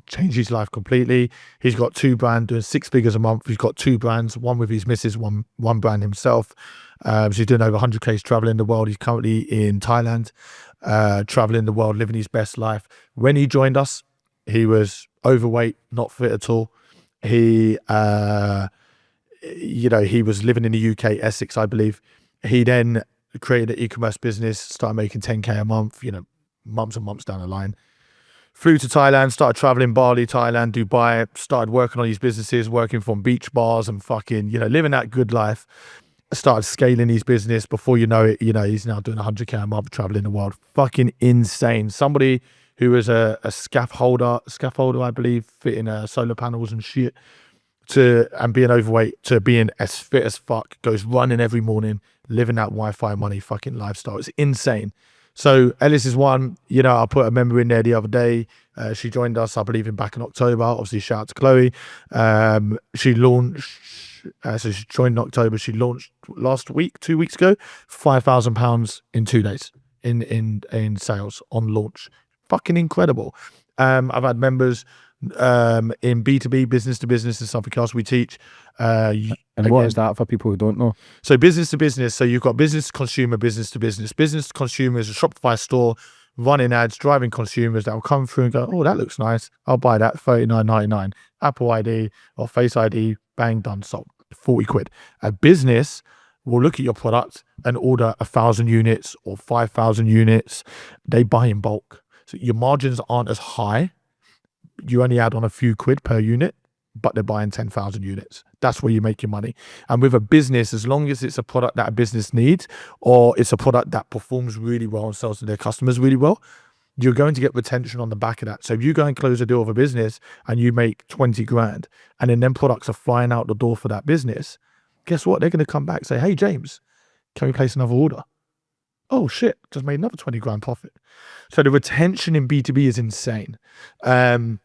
[SPEAKER 2] changed his life completely. He's got 2 brands, doing 6 figures a month. He's got 2 brands, one with his missus, one brand himself. So he's doing over 100K traveling the world. He's currently in Thailand, traveling the world, living his best life. When he joined us, he was overweight, not fit at all. He, he was living in the UK, Essex, I believe. He then created an e-commerce business, started making 10K a month, months and months down the line. Flew to Thailand, started traveling Bali, Thailand, Dubai, started working on these businesses, working from beach bars and fucking, living that good life. Started scaling his business. Before you know it, he's now doing 100K a month, traveling the world. Fucking insane. Somebody who was a scaffolder, I believe, fitting solar panels and shit, and being overweight, to being as fit as fuck, goes running every morning, living that Wi-Fi money fucking lifestyle. It's insane. So Ellis is one. I put a member in there the other day. She joined us, I believe, back in October. Obviously, shout out to Chloe. She launched, so she joined in October. She launched last week, 2 weeks ago, £5,000 in 2 days in sales on launch. Fucking incredible. I've had members in B2B, business to business, is something else we teach.
[SPEAKER 3] And what is that for people who don't know?
[SPEAKER 2] So business to business. So you've got business to consumer, business to business. Business to consumer is a Shopify store running ads, driving consumers that will come through and go, oh, that looks nice. I'll buy that, $39.99. Apple ID or Face ID, bang, done, sold, 40 quid. A business will look at your product and order 1,000 units or 5,000 units. They buy in bulk. So your margins aren't as high. You only add on a few quid per unit, but they're buying 10,000 units. That's where you make your money. And with a business, as long as it's a product that a business needs, or it's a product that performs really well and sells to their customers really well, you're going to get retention on the back of that. So if you go and close a deal with a business and you make 20 grand, and then them products are flying out the door for that business, guess what? They're going to come back and say, hey, James, can we place another order? oh shit, just made another 20 grand profit. So the retention in B2B is insane. And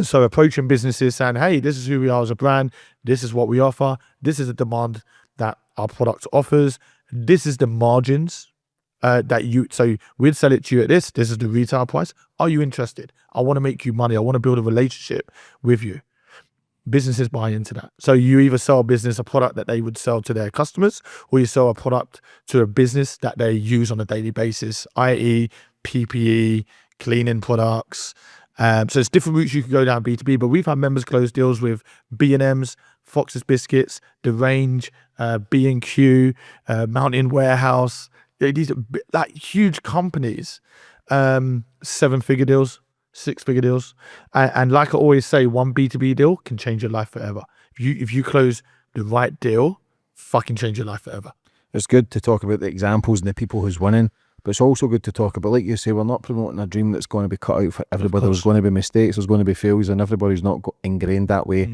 [SPEAKER 2] so approaching businesses saying, hey, this is who we are as a brand. This is what we offer. This is the demand that our product offers. This is the margins so we'd sell it to you at this. This is the retail price. Are you interested? I want to make you money. I want to build a relationship with you. Businesses buy into that. So you either sell a business a product that they would sell to their customers, or you sell a product to a business that they use on a daily basis, i.e. PPE, cleaning products. So it's different routes you can go down B2B, but we've had members close deals with B&M's, Fox's Biscuits, The Range, B&Q, Mountain Warehouse. These are like huge companies, 7-figure deals, 6-figure deals. And like I always say, one B2B deal can change your life forever. If you close the right deal, fucking change your life forever.
[SPEAKER 3] It's good to talk about the examples and the people who's winning, but it's also good to talk about, like you say, we're not promoting a dream that's going to be cut out for everybody. There's going to be mistakes, there's going to be failures, and everybody's not ingrained that way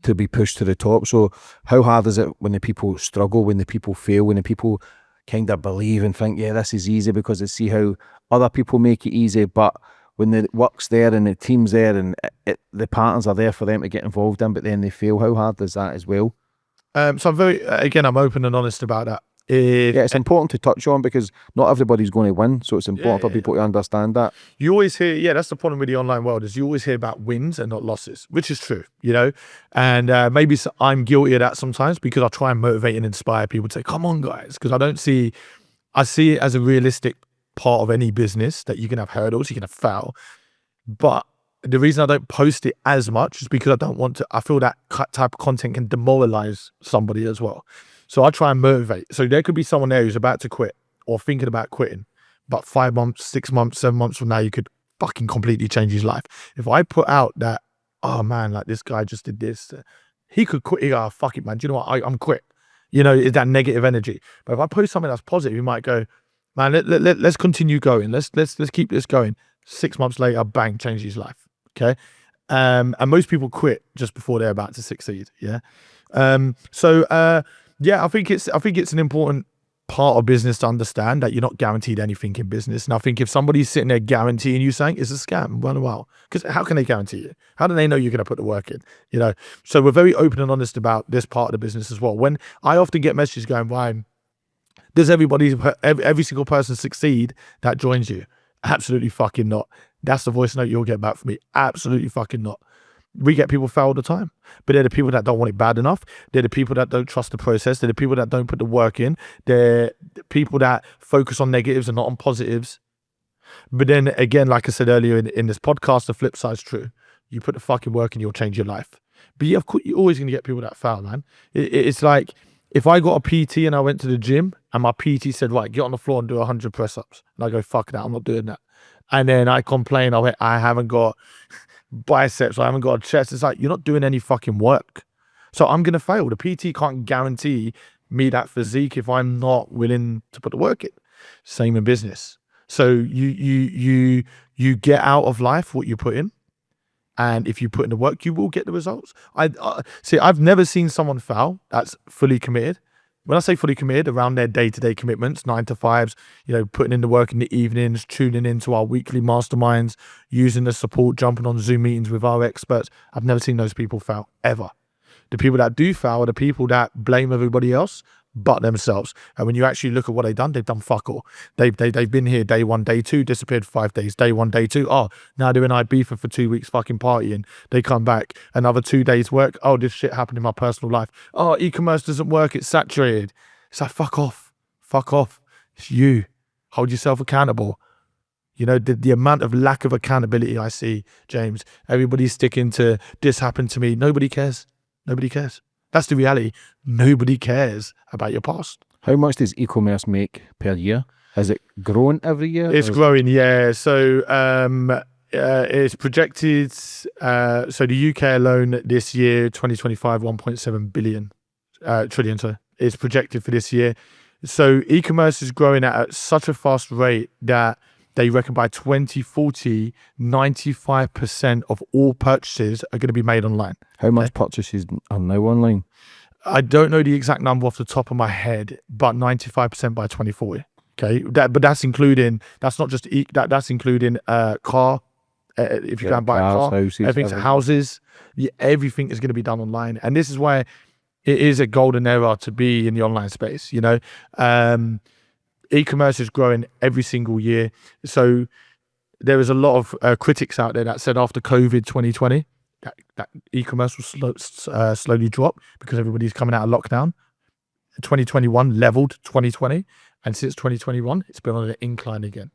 [SPEAKER 3] to be pushed to the top. So how hard is it when the people struggle, when the people fail, when the people kind of believe and think, yeah, this is easy because they see how other people make it easy, but when the work's there and the team's there and the patterns are there for them to get involved in, but then they fail, how hard is that as well?
[SPEAKER 2] So I'm open and honest about that.
[SPEAKER 3] It's important to touch on because not everybody's going to win, so it's important for people to understand that.
[SPEAKER 2] You always hear, that's the problem with the online world, is you always hear about wins and not losses, which is true, and maybe I'm guilty of that sometimes because I try and motivate and inspire people to say, come on guys, because I see it as a realistic part of any business that you can have hurdles, you can have fail, but the reason I don't post it as much is because I feel that type of content can demoralize somebody as well. So I try and motivate. So there could be someone there who's about to quit or thinking about quitting, but 5 months, 6 months, 7 months from now, you could fucking completely change his life. If I put out that, oh man, like this guy just did this, he could quit. He go, oh, fuck it, man. Do you know what? I'm quit. Is that negative energy. But if I post something that's positive, you might go, man, let's continue going. Let's keep this going. 6 months later, bang, change his life. Okay. And most people quit just before they're about to succeed. Yeah. I think it's an important part of business to understand that you're not guaranteed anything in business. And I think if somebody's sitting there guaranteeing you saying it's a scam, well, because how can they guarantee you? How do they know you're going to put the work in? So we're very open and honest about this part of the business as well. When I often get messages going, Ryan, does every single person succeed that joins you? Absolutely fucking not. That's the voice note you'll get back from me. Absolutely fucking not. We get people fail all the time, but they're the people that don't want it bad enough. They're the people that don't trust the process. They're the people that don't put the work in. They're the people that focus on negatives and not on positives. But then again, like I said earlier in this podcast, the flip side's true. You put the fucking work in, you'll change your life. But of course, you're always going to get people that fail, man. It's like if I got a PT and I went to the gym and my PT said, right, get on the floor and do 100 press-ups. And I go, fuck that, I'm not doing that. And then I complain, I haven't got biceps, I haven't got a chest. It's like, you're not doing any fucking work. So I'm going to fail. The PT can't guarantee me that physique if I'm not willing to put the work in. Same in business. So you get out of life what you put in. And if you put in the work, you will get the results. I've never seen someone fail that's fully committed. When I say fully committed, around their day-to-day commitments, 9 to 5s, putting in the work in the evenings, tuning into our weekly masterminds, using the support, jumping on Zoom meetings with our experts. I've never seen those people fail, ever. The people that do fail are the people that blame everybody else but themselves. And when you actually look at what they've done fuck all. They've been here day 1, day 2, disappeared for 5 days. Day 1, day 2, now they're in Ibiza for 2 weeks fucking partying. They come back, another 2 days work. This shit happened in my personal life. E-commerce doesn't work, it's saturated. It's like, fuck off. It's you. Hold yourself accountable. The amount of lack of accountability I see, James. Everybody's sticking to this happened to me. Nobody cares. That's the reality. Nobody cares about your past.
[SPEAKER 3] How much does e-commerce make per year? Has it grown every year?
[SPEAKER 2] It's growing, yeah. So it's projected, so the UK alone this year, 2025, 1.7 billion, trillion, so it's projected for this year. So e-commerce is growing at such a fast rate that they reckon by 2040, 95% of all purchases are going to be made online.
[SPEAKER 3] How much purchases are now online?
[SPEAKER 2] I don't know the exact number off the top of my head, but 95% by 2040. Okay, but that's not just that's including car. If you go and buy a car,
[SPEAKER 3] houses,
[SPEAKER 2] everything's
[SPEAKER 3] everything.
[SPEAKER 2] houses. Yeah, everything is going to be done online, and this is why it is a golden era to be in the online space. E-commerce is growing every single year. So there is a lot of critics out there that said after COVID 2020 that e-commerce will slowly drop because everybody's coming out of lockdown. 2021 leveled 2020, and since 2021 it's been on an incline again.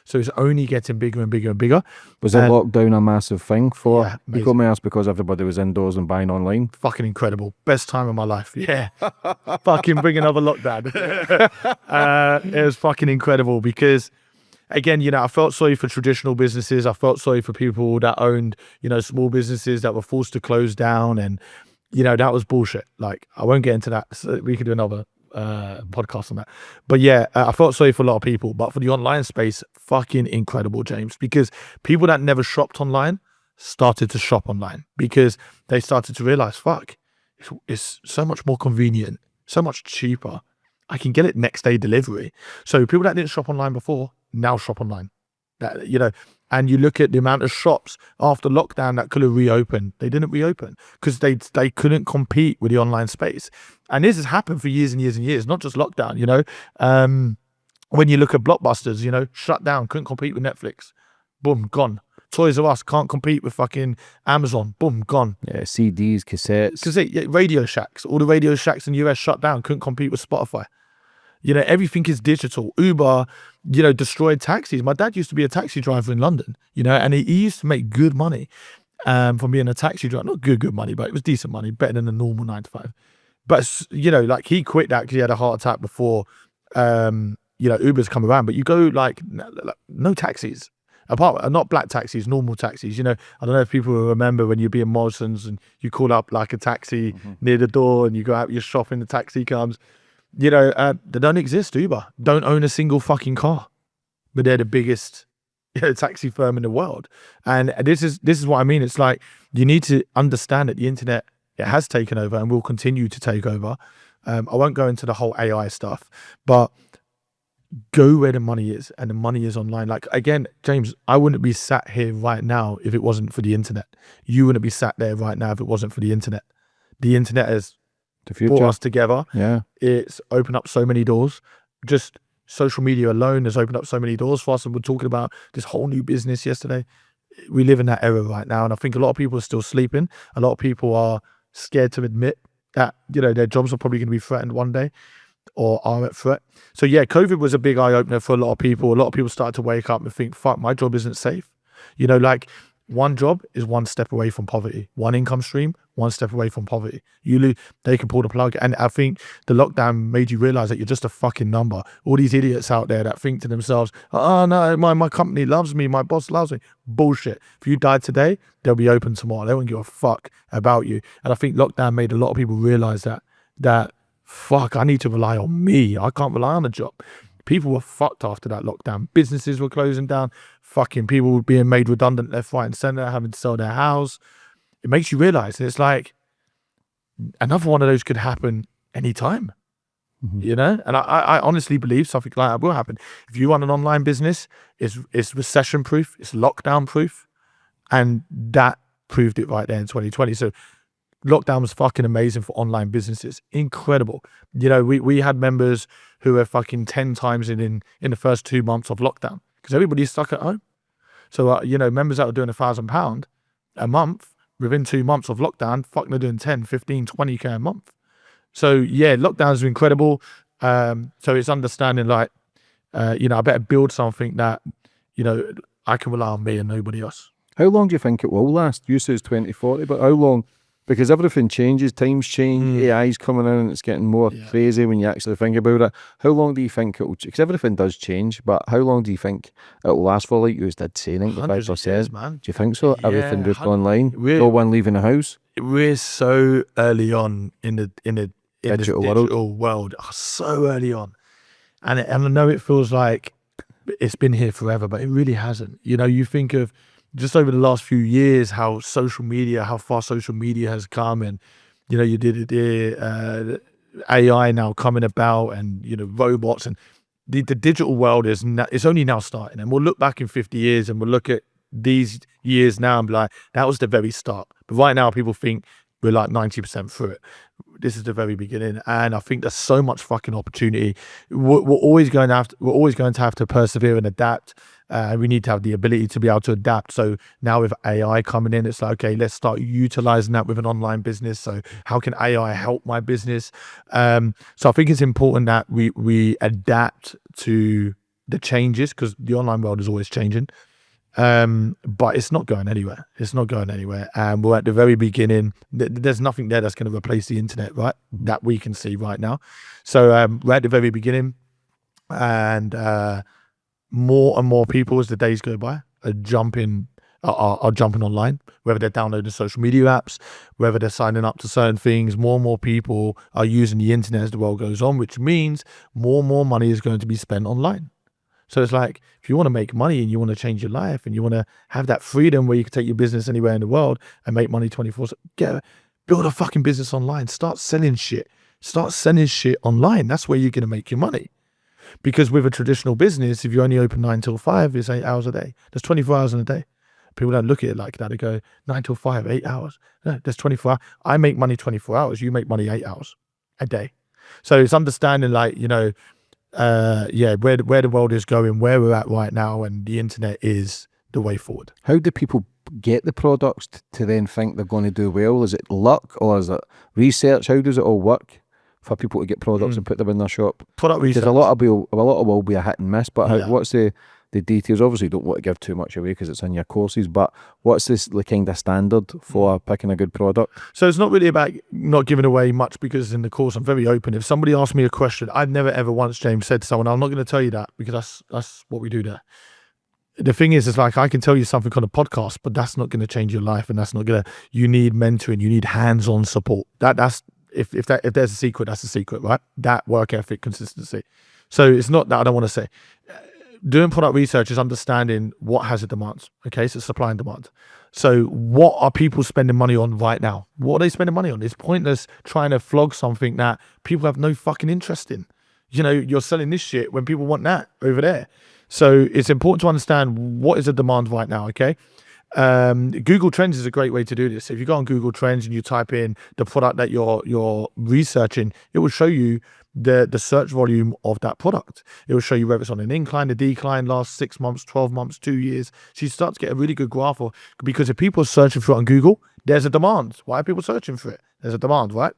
[SPEAKER 2] So it's only getting bigger and bigger and bigger.
[SPEAKER 3] Was the lockdown a massive thing for
[SPEAKER 2] amazing.
[SPEAKER 3] e-commerce because everybody was indoors and buying online?
[SPEAKER 2] Fucking incredible. Best time of my life. Yeah. Fucking bring another lockdown. It was fucking incredible because, again, I felt sorry for traditional businesses. I felt sorry for people that owned, small businesses that were forced to close down. And, that was bullshit. Like, I won't get into that. So we could do another podcast on that. But yeah, I felt sorry for a lot of people. But for the online space, fucking incredible, James, because people that never shopped online started to shop online because they started to realize, fuck, it's so much more convenient, so much cheaper. I can get it next day delivery. So people that didn't shop online before now shop online. And you look at the amount of shops after lockdown that could have reopened. They didn't reopen because they couldn't compete with the online space. And this has happened for years and years and years, not just lockdown, When you look at Blockbusters, shut down, couldn't compete with Netflix. Boom, gone. Toys R Us can't compete with fucking Amazon. Boom, gone.
[SPEAKER 3] Yeah, CDs, cassettes.
[SPEAKER 2] Radio Shacks, all the Radio Shacks in the US shut down, couldn't compete with Spotify. Everything is digital. Uber, destroyed taxis. My dad used to be a taxi driver in London, and he used to make good money from being a taxi driver. Not good money, but it was decent money, better than a normal 9 to 5. But, he quit that because he had a heart attack before, Uber's come around. But you go, no taxis. Not black taxis, normal taxis. I don't know if people remember when you'd be in Morrison's and you call up like a taxi near the door and you go out, you're shopping, the taxi comes. They don't exist. Uber don't own a single fucking car, but they're the biggest taxi firm in the world. And this is what I mean. It's like you need to understand that the internet, it has taken over and will continue to take over. I won't go into the whole AI stuff, but go where the money is, and the money is online. Like, again, James, I wouldn't be sat here right now if it wasn't for the internet. You wouldn't be sat there right now if it wasn't for the internet. The internet has brought us together.
[SPEAKER 3] Yeah,
[SPEAKER 2] it's opened up so many doors. Just social media alone has opened up so many doors for us. And we're talking about this whole new business yesterday. We live in that era right now, and I think a lot of people are still sleeping. A lot of people are scared to admit that their jobs are probably going to be threatened one day, or are at threat. So yeah, COVID was a big eye opener for a lot of people. A lot of people started to wake up and think, fuck, my job isn't safe. One job is one step away from poverty. One income stream, one step away from poverty. They can pull the plug. And I think the lockdown made you realize that you're just a fucking number. All these idiots out there that think to themselves, oh no, my company loves me, my boss loves me. Bullshit. If you died today, they'll be open tomorrow. They won't give a fuck about you. And I think lockdown made a lot of people realize that fuck, I need to rely on me. I can't rely on a job. People were fucked after that lockdown. Businesses were closing down. Fucking people were being made redundant left, right and centre, having to sell their house. It makes you realise it's like another one of those could happen anytime, And I honestly believe something like that will happen. If you run an online business, it's recession proof, it's lockdown proof. And that proved it right there in 2020. So lockdown was fucking amazing for online businesses. Incredible. We had members who were fucking 10 times in the first 2 months of lockdown because everybody's stuck at home. So, members that were doing £1,000 a month within 2 months of lockdown, fucking they're doing 10, 15, 20K a month. So yeah, lockdowns are incredible. So it's understanding I better build something that, I can rely on me and nobody else.
[SPEAKER 3] How long do you think it will last? You say it's 2040, but how long? Because everything changes, times change, AI's coming in and it's getting more crazy when you actually think about it. How long do you think it will, because everything does change, but how long do you think it will last for? Like you did say, 95%, man. Do you think so? Yeah, everything just online? No one leaving the house?
[SPEAKER 2] We're so early on in the digital world. So early on. And I know it feels like it's been here forever, but it really hasn't. You think of just over the last few years, how far social media has come, and you did it there, AI now coming about, and robots, and the digital world it's only now starting, and we'll look back in 50 years and we'll look at these years now and be like, that was the very start. But right now people think we're like 90% through it. This is the very beginning, and I think there's so much fucking opportunity. We're always going to have to persevere and adapt. We need to have the ability to be able to adapt. So now with AI coming in, it's like, okay, let's start utilizing that with an online business. So how can AI help my business? So I think it's important that we adapt to the changes, because the online world is always changing. But it's not going anywhere. And we're at the very beginning. There's nothing there that's going to replace the internet, right? That we can see right now. So we're at the very beginning, and more and more people as the days go by are jumping online, whether they're downloading social media apps, whether they're signing up to certain things. More and more people are using the internet as the world goes on, which means more and more money is going to be spent online. So it's like, if you want to make money and you want to change your life and you want to have that freedom where you can take your business anywhere in the world and make money 24/7, build a fucking business online. Start selling shit online. That's where you're going to make your money. Because with a traditional business, if you only open 9 till 5, it's 8 hours a day. There's 24 hours in a day. People don't look at it like that. They go 9 till 5, 8 hours. No, there's 24 hours. I make money 24 hours. You make money 8 hours a day. So it's understanding, like, where the world is going, where we're at right now, and the internet is the way forward.
[SPEAKER 3] How do people get the products to then think they're going to do well? Is it luck or is it research? How does it all work for people to get products and put them in their shop?
[SPEAKER 2] Product research.
[SPEAKER 3] Because a lot of will be a hit and miss, but what's the details? Obviously you don't want to give too much away because it's in your courses, but what's the kind of standard for picking a good product?
[SPEAKER 2] So it's not really about not giving away much, because in the course I'm very open. If somebody asks me a question, I've never ever once, James, said to someone, I'm not going to tell you that, because that's what we do there. The thing is, it's like, I can tell you something on a podcast, but that's not going to change your life, and that's not going to, you need mentoring, you need hands-on support. That's if there's a secret, that's a secret, right? That work ethic, consistency. So it's not that I don't want to say. Doing product research is understanding what has a demand. Okay, so supply and demand. So what are people spending money on right now? What are they spending money on? It's pointless trying to flog something that people have no fucking interest in. You're selling this shit when people want that over there. So it's important to understand what is the demand right now. Okay. Google Trends is a great way to do this. So if you go on Google Trends and you type in the product that you're researching, it will show you the search volume of that product. It will show you whether it's on an incline, a decline, last 6 months, 12 months, 2 years. So you start to get a really good graph of, because if people are searching for it on Google, there's a demand. Why are people searching for it? There's a demand, right?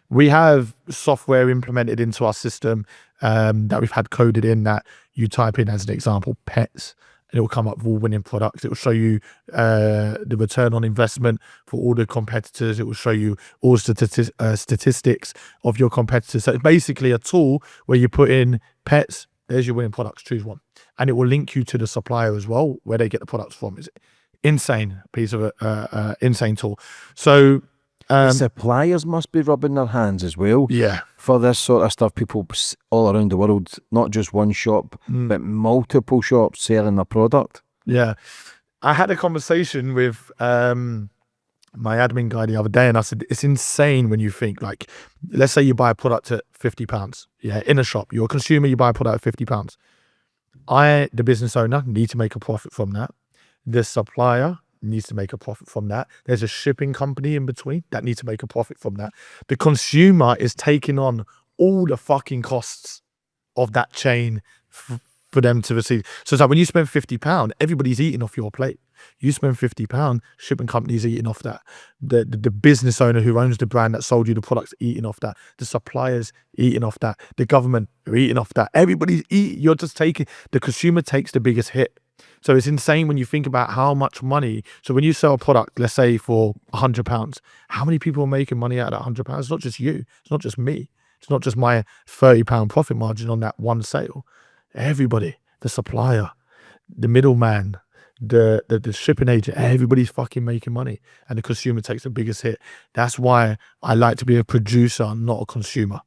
[SPEAKER 2] We have software implemented into our system that we've had coded in, that you type in, as an example, pets, and it will come up with all winning products. It will show you the return on investment for all the competitors. It will show you all statistics of your competitors. So it's basically a tool where you put in pets, there's your winning products, choose one. And it will link you to the supplier as well, where they get the products from. It's insane piece of insane tool. So
[SPEAKER 3] suppliers must be rubbing their hands as well.
[SPEAKER 2] Yeah.
[SPEAKER 3] For this sort of stuff, people all around the world, not just one shop, but multiple shops selling their product.
[SPEAKER 2] Yeah. I had a conversation with my admin guy the other day, and I said, it's insane when you think, like, let's say you buy a product at £50. Yeah, in a shop. You're a consumer, you buy a product at £50. I, the business owner, need to make a profit from that. The supplier needs to make a profit from that. There's a shipping company in between that needs to make a profit from that. The consumer is taking on all the fucking costs of that chain for them to receive. So it's like, when you spend £50, everybody's eating off your plate. You spend £50, shipping companies eating off that. The business owner who owns the brand that sold you the products eating off that. The suppliers eating off that. The government are eating off that. Everybody's eating. You're just taking, the consumer takes the biggest hit. So it's insane when you think about how much money. So when you sell a product, let's say for £100, how many people are making money out of that £100? It's not just you. It's not just me. It's not just my £30 profit margin on that one sale. Everybody, the supplier, the middleman, the shipping agent, everybody's fucking making money, and the consumer takes the biggest hit. That's why I like to be a producer, not a consumer.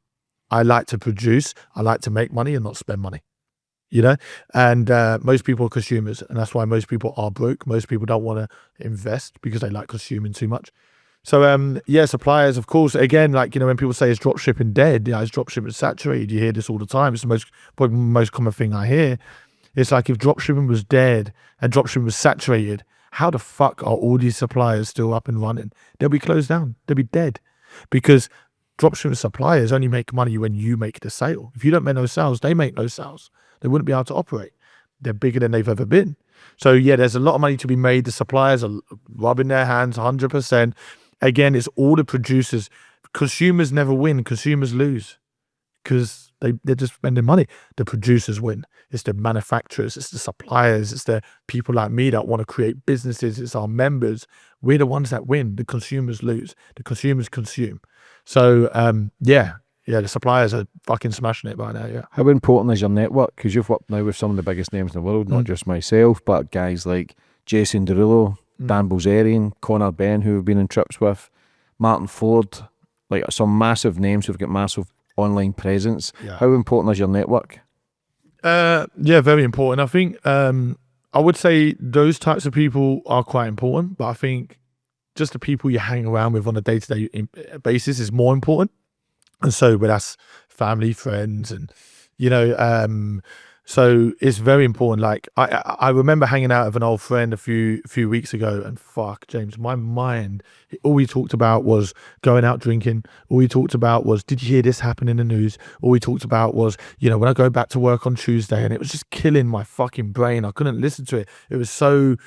[SPEAKER 2] I like to produce. I like to make money and not spend money. And most people are consumers, and that's why most people are broke. Most people don't want to invest because they like consuming too much. So suppliers, of course, again, like, when people say is dropshipping dead, is dropshipping saturated? You hear this all the time. It's the probably most common thing I hear. It's like, if dropshipping was dead and dropshipping was saturated, how the fuck are all these suppliers still up and running? They'll be closed down. They'll be dead, because dropshipping suppliers only make money when you make the sale. If you don't make no sales, they make no sales. They wouldn't be able to operate. They're bigger than they've ever been. So yeah, there's a lot of money to be made. The suppliers are rubbing their hands 100%. Again, it's all the producers. Consumers never win. Consumers lose, because they're just spending money. The producers win. It's the manufacturers. It's the suppliers. It's the people like me that want to create businesses. It's our members. We're the ones that win. The consumers lose. The consumers consume. So the suppliers are fucking smashing it by now. Yeah.
[SPEAKER 3] How important is your network? Because you've worked now with some of the biggest names in the world, not just myself, but guys like Jason Derulo, Dan Bilzerian, Conor Ben, who we've been in trips with, Martin Ford, like some massive names who've got massive online presence.
[SPEAKER 2] Yeah.
[SPEAKER 3] How important is your network?
[SPEAKER 2] Very important. I think I would say those types of people are quite important, but I think just the people you hang around with on a day-to-day basis is more important. And so, but that's family, friends, and so it's very important. Like I remember hanging out with an old friend a few weeks ago, and fuck, James, my mind, all we talked about was going out drinking. All we talked about was, did you hear this happen in the news? All we talked about was, when I go back to work on Tuesday, and it was just killing my fucking brain. I couldn't listen to it. It was so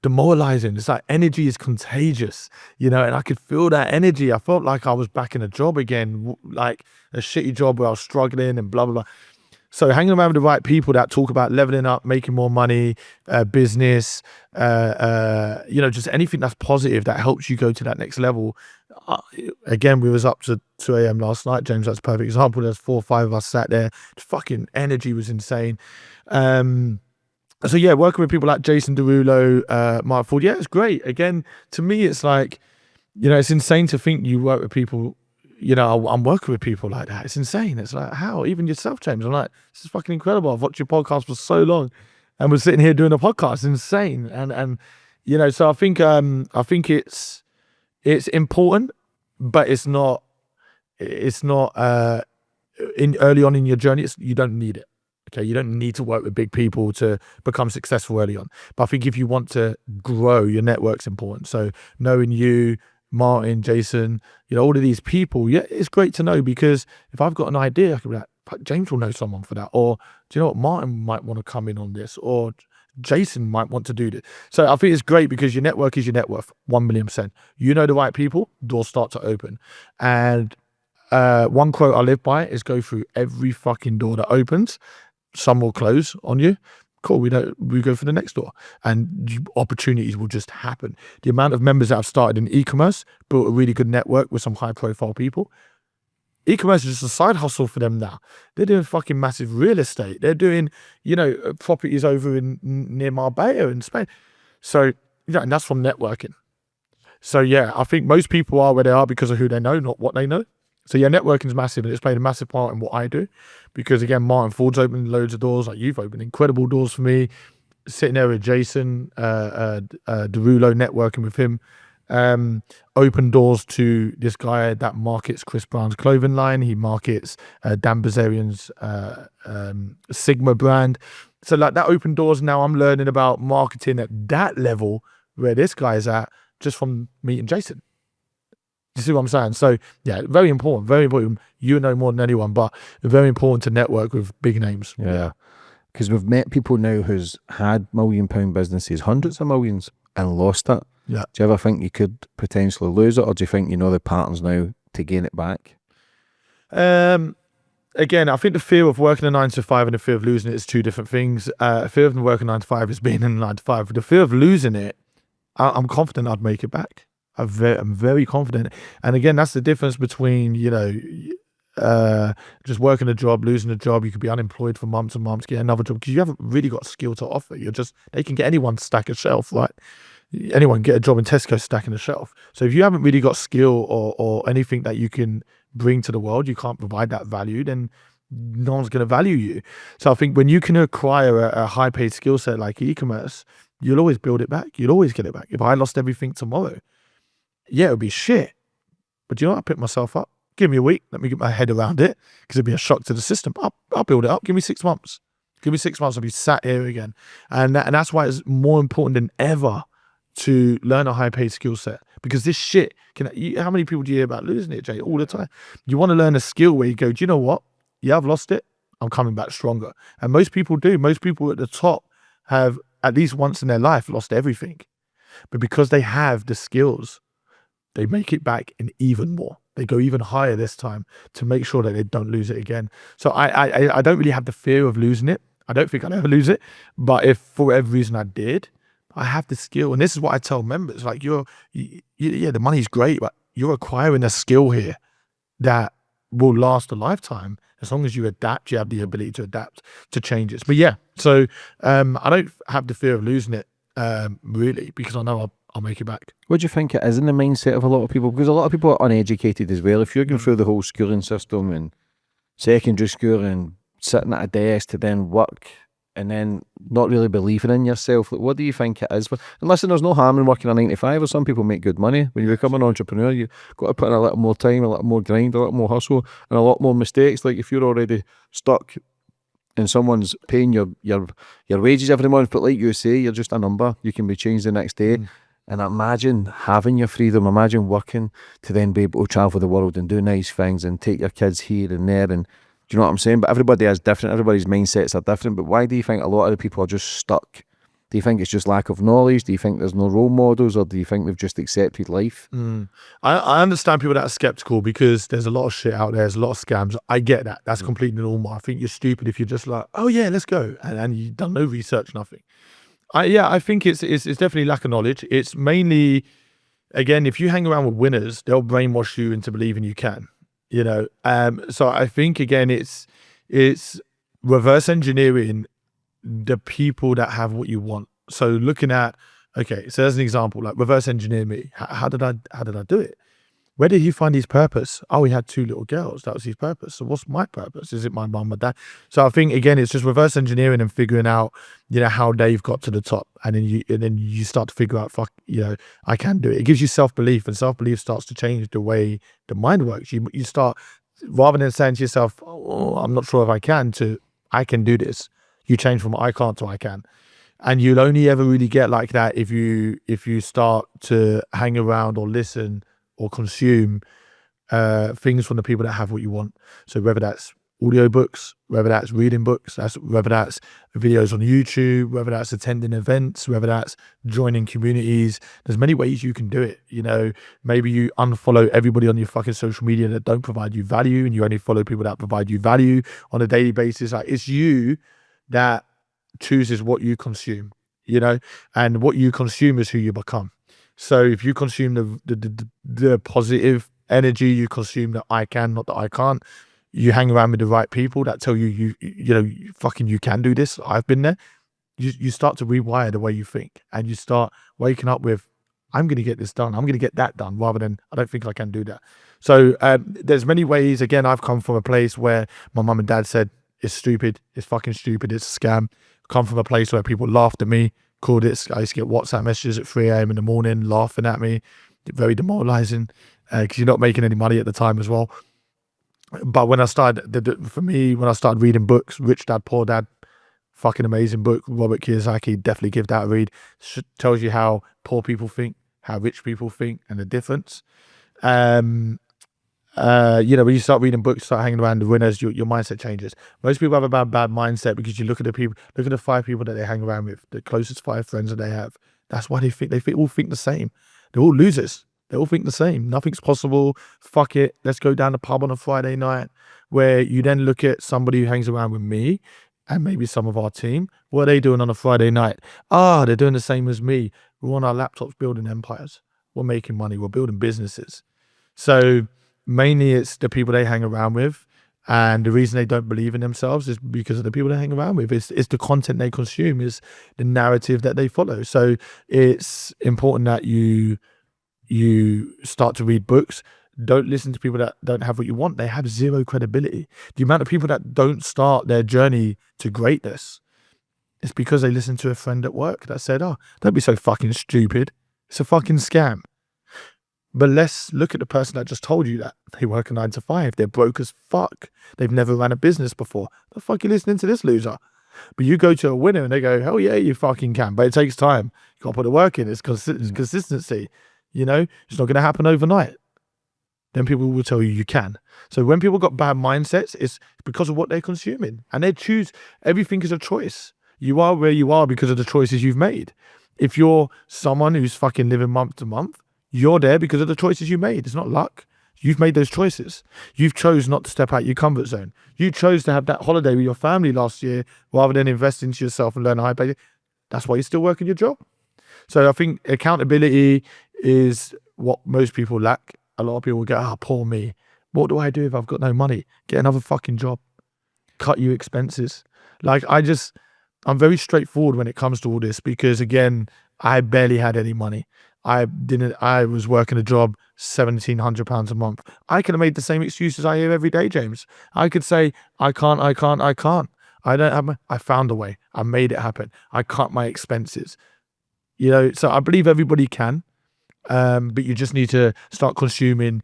[SPEAKER 2] demoralizing. It's like energy is contagious, and I could feel that energy. I felt like I was back in a job again, like a shitty job where I was struggling and blah, blah, blah. So hanging around with the right people that talk about leveling up, making more money, business, just anything that's positive that helps you go to that next level. Again, we was up to 2 a.m. last night, James. That's a perfect example. There's 4 or 5 of us sat there. The fucking energy was insane. So yeah, working with people like Jason Derulo, Mark Ford, it's great. Again, to me, it's like, it's insane to think you work with people. I'm working with people like that. It's insane. It's like, how? Even yourself, James. I'm like, this is fucking incredible. I've watched your podcast for so long, and we're sitting here doing a podcast. It's insane. And so I think it's important, but it's not in early on in your journey. You don't need it. Okay, you don't need to work with big people to become successful early on. But I think if you want to grow, your network's important. So knowing you, Martin, Jason, all of these people, it's great to know, because if I've got an idea, I can be like, James will know someone for that. Or do you know what? Martin might want to come in on this, or Jason might want to do this. So I think it's great, because your network is your net worth, 1,000,000%. You know the right people, doors start to open. And one quote I live by is, go through every fucking door that opens. Some will close on you. Cool, we go for the next door, and opportunities will just happen. The amount of members that I've started in e-commerce, built a really good network with some high profile people. E-commerce is just a side hustle for them now. They're doing fucking massive real estate. They're doing, properties over near Marbella in Spain. So, and that's from networking. So yeah, I think most people are where they are because of who they know, not what they know. So yeah, networking is massive, and it's played a massive part in what I do. Because again, Martin Ford's opened loads of doors. Like, you've opened incredible doors for me. Sitting there with Jason Derulo, networking with him, opened doors to this guy that markets Chris Brown's clothing line. He markets Dan Bilzerian's Sigma brand. So like, that opened doors. Now I'm learning about marketing at that level where this guy's at, just from meeting Jason. You see what I'm saying? So yeah, very important, very important. You know more than anyone, but very important to network with big names.
[SPEAKER 3] Yeah. Because we've met people now who's had £1 million businesses, hundreds of millions, and lost it.
[SPEAKER 2] Yeah.
[SPEAKER 3] Do you ever think you could potentially lose it, or do you think you know the patterns now to gain it back?
[SPEAKER 2] Again, I think the fear of working a 9 to 5 and the fear of losing it is two different things. Fear of working 9 to 5 is being in a 9 to 5. The fear of losing it, I'm confident I'd make it back. I'm very confident. And again, that's the difference between, just working a job, losing a job. You could be unemployed for months and months, get another job, because you haven't really got skill to offer. They can get anyone to stack a shelf, right? Anyone get a job in Tesco stacking a shelf. So if you haven't really got skill or anything that you can bring to the world, you can't provide that value, then no one's going to value you. So I think when you can acquire a high paid skill set like e-commerce, you'll always build it back. You'll always get it back. If I lost everything tomorrow, yeah, it would be shit. But you know what? I pick myself up. Give me a week. Let me get my head around it, because it'd be a shock to the system. I'll build it up. Give me 6 months. Give me 6 months. I'll be sat here again. And that's why it's more important than ever to learn a high-paid skill set, because this shit how many people do you hear about losing it, Jay? All the time. You want to learn a skill where you go, do you know what? Yeah, I've lost it. I'm coming back stronger. And most people do. Most people at the top have at least once in their life lost everything. But because they have the skills, they make it back in even more. They go even higher this time to make sure that they don't lose it again. So I don't really have the fear of losing it. I don't think I'd ever lose it. But if for whatever reason I did, I have the skill. And this is what I tell members, like, yeah, the money's great, but you're acquiring a skill here that will last a lifetime as long as you adapt. You have the ability to adapt to changes. But yeah, so I don't have the fear of losing it really, because I know I'll make it back.
[SPEAKER 3] What do you think it is in the mindset of a lot of people? Because a lot of people are uneducated as well. If you're going through the whole schooling system and secondary school and sitting at a desk to then work and then not really believing in yourself, like, what do you think it is? And listen, there's no harm in working a 9 to 5, or some people make good money. When you become an entrepreneur, you've got to put in a little more time, a little more grind, a little more hustle, and a lot more mistakes. Like if you're already stuck and someone's paying your wages every month, but like you say, you're just a number. You can be changed the next day. And imagine having your freedom, imagine working to then be able to travel the world and do nice things and take your kids here and there. And do you know what I'm saying? But everybody is different. Everybody's mindsets are different. But why do you think a lot of the people are just stuck? Do you think it's just lack of knowledge? Do you think there's no role models? Or do you think they've just accepted life?
[SPEAKER 2] I understand people that are skeptical, because there's a lot of shit out there. There's a lot of scams. I get that. That's completely normal. I think you're stupid if you're just like, oh yeah, let's go. And you've done no research, nothing. I think it's definitely lack of knowledge. It's mainly, again, if you hang around with winners, they'll brainwash you into believing you can, you know. So I think, again, it's reverse engineering the people that have what you want. So looking at, okay, so as an example, like reverse engineer me. How did I do it? Where did he find his purpose? Oh, he had 2 little girls. That was his purpose. So what's my purpose? Is it my mum or dad? So I think, again, it's just reverse engineering and figuring out, you know, how they've got to the top. And then you start to figure out, fuck, you know, I can do it. It gives you self-belief, and self-belief starts to change the way the mind works. You start, rather than saying to yourself, oh, I'm not sure if I can, to I can do this. You change from I can't to I can. And you'll only ever really get like that if you start to hang around or listen or consume things from the people that have what you want. So whether that's audiobooks, whether that's reading books, whether that's videos on YouTube, whether that's attending events, whether that's joining communities, there's many ways you can do it. You know, maybe you unfollow everybody on your fucking social media that don't provide you value, and you only follow people that provide you value on a daily basis. Like, it's you that chooses what you consume, you know, and what you consume is who you become. So if you consume the positive energy, you consume the I can, not the I can't. You hang around with the right people that tell you know, fucking you can do this. I've been there. You start to rewire the way you think, and you start waking up with, I'm going to get this done. I'm going to get that done, rather than I don't think I can do that. So there's many ways. Again, I've come from a place where my mum and dad said, it's stupid. It's fucking stupid. It's a scam. Come from a place where people laughed at me. Called it. I used to get WhatsApp messages at 3 a.m. in the morning laughing at me. Very demoralizing, because you're not making any money at the time as well. But when I started, when I started reading books, Rich Dad, Poor Dad, fucking amazing book. Robert Kiyosaki, definitely give that a read. Tells you how poor people think, how rich people think, and the difference. You know, when you start reading books, start hanging around the winners, your mindset changes. Most people have a bad mindset because you look at the 5 people that they hang around with, the closest 5 friends that they have. That's why they all think the same. They're all losers. They all think the same. Nothing's possible. Fuck it. Let's go down the pub on a Friday night. Where you then look at somebody who hangs around with me and maybe some of our team. What are they doing on a Friday night? They're doing the same as me. We're on our laptops building empires. We're making money. We're building businesses. So mainly it's the people they hang around with, and the reason they don't believe in themselves is because of the people they hang around with. It's the content they consume, is the narrative that they follow. So it's important that you start to read books. Don't listen to people that don't have what you want. They have zero credibility. The amount of people that don't start their journey to greatness, it's because they listened to a friend at work that said, oh, don't be so fucking stupid. It's a fucking scam. But let's look at the person that just told you that. They work a 9 to 5. They're broke as fuck. They've never ran a business before. The fuck you listening to this loser? But you go to a winner and they go, hell yeah, you fucking can. But it takes time. You got to put the work in. It's consistency. You know, it's not going to happen overnight. Then people will tell you you can. So when people got bad mindsets, it's because of what they're consuming. And they choose, everything is a choice. You are where you are because of the choices you've made. If you're someone who's fucking living month to month, you're there because of the choices you made. It's not luck. You've made those choices. You've chose not to step out your comfort zone. You chose to have that holiday with your family last year rather than invest into yourself and learn a high pay. That's why you're still working your job. So I think accountability is what most people lack. A lot of people go, poor me. What do I do if I've got no money? Get another fucking job. Cut your expenses. Like I'm very straightforward when it comes to all this because again, I barely had any money. I was working a job, £1,700 a month. I could have made the same excuses I hear every day, James. I could say, I can't. I don't have I found a way. I made it happen. I cut my expenses. You know, so I believe everybody can, but you just need to start consuming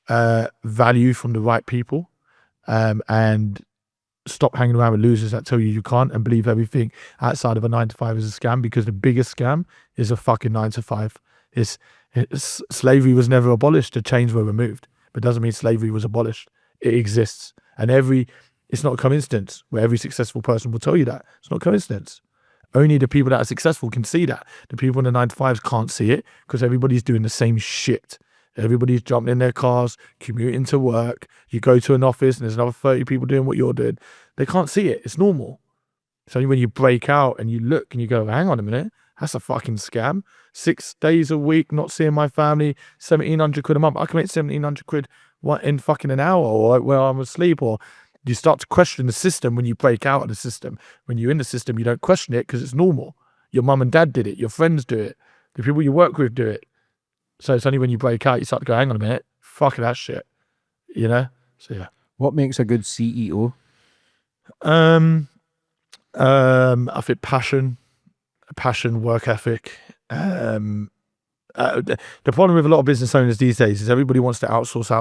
[SPEAKER 2] value from the right people and stop hanging around with losers that tell you can't and believe everything outside of a 9 to 5 is a scam, because the biggest scam is a fucking 9 to 5. Slavery was never abolished. The chains were removed, but it doesn't mean slavery was abolished. It exists. And it's not a coincidence where every successful person will tell you that. It's not a coincidence. Only the people that are successful can see that. The people in the 9 to 5s can't see it because everybody's doing the same shit. Everybody's jumping in their cars, commuting to work. You go to an office and there's another 30 people doing what you're doing. They can't see it. It's normal. It's only when you break out and you look and you go, hang on a minute, that's a fucking scam. 6 days a week, not seeing my family, 1,700 quid a month. I can make 1,700 quid in fucking an hour or while I'm asleep. Or you start to question the system when you break out of the system. When you're in the system, you don't question it because it's normal. Your mum and dad did it. Your friends do it. The people you work with do it. So it's only when you break out, you start to go, hang on a minute, fuck that shit, you know? So yeah.
[SPEAKER 3] What makes a good CEO?
[SPEAKER 2] I think passion, work ethic. The problem with a lot of business owners these days is everybody wants to outsource,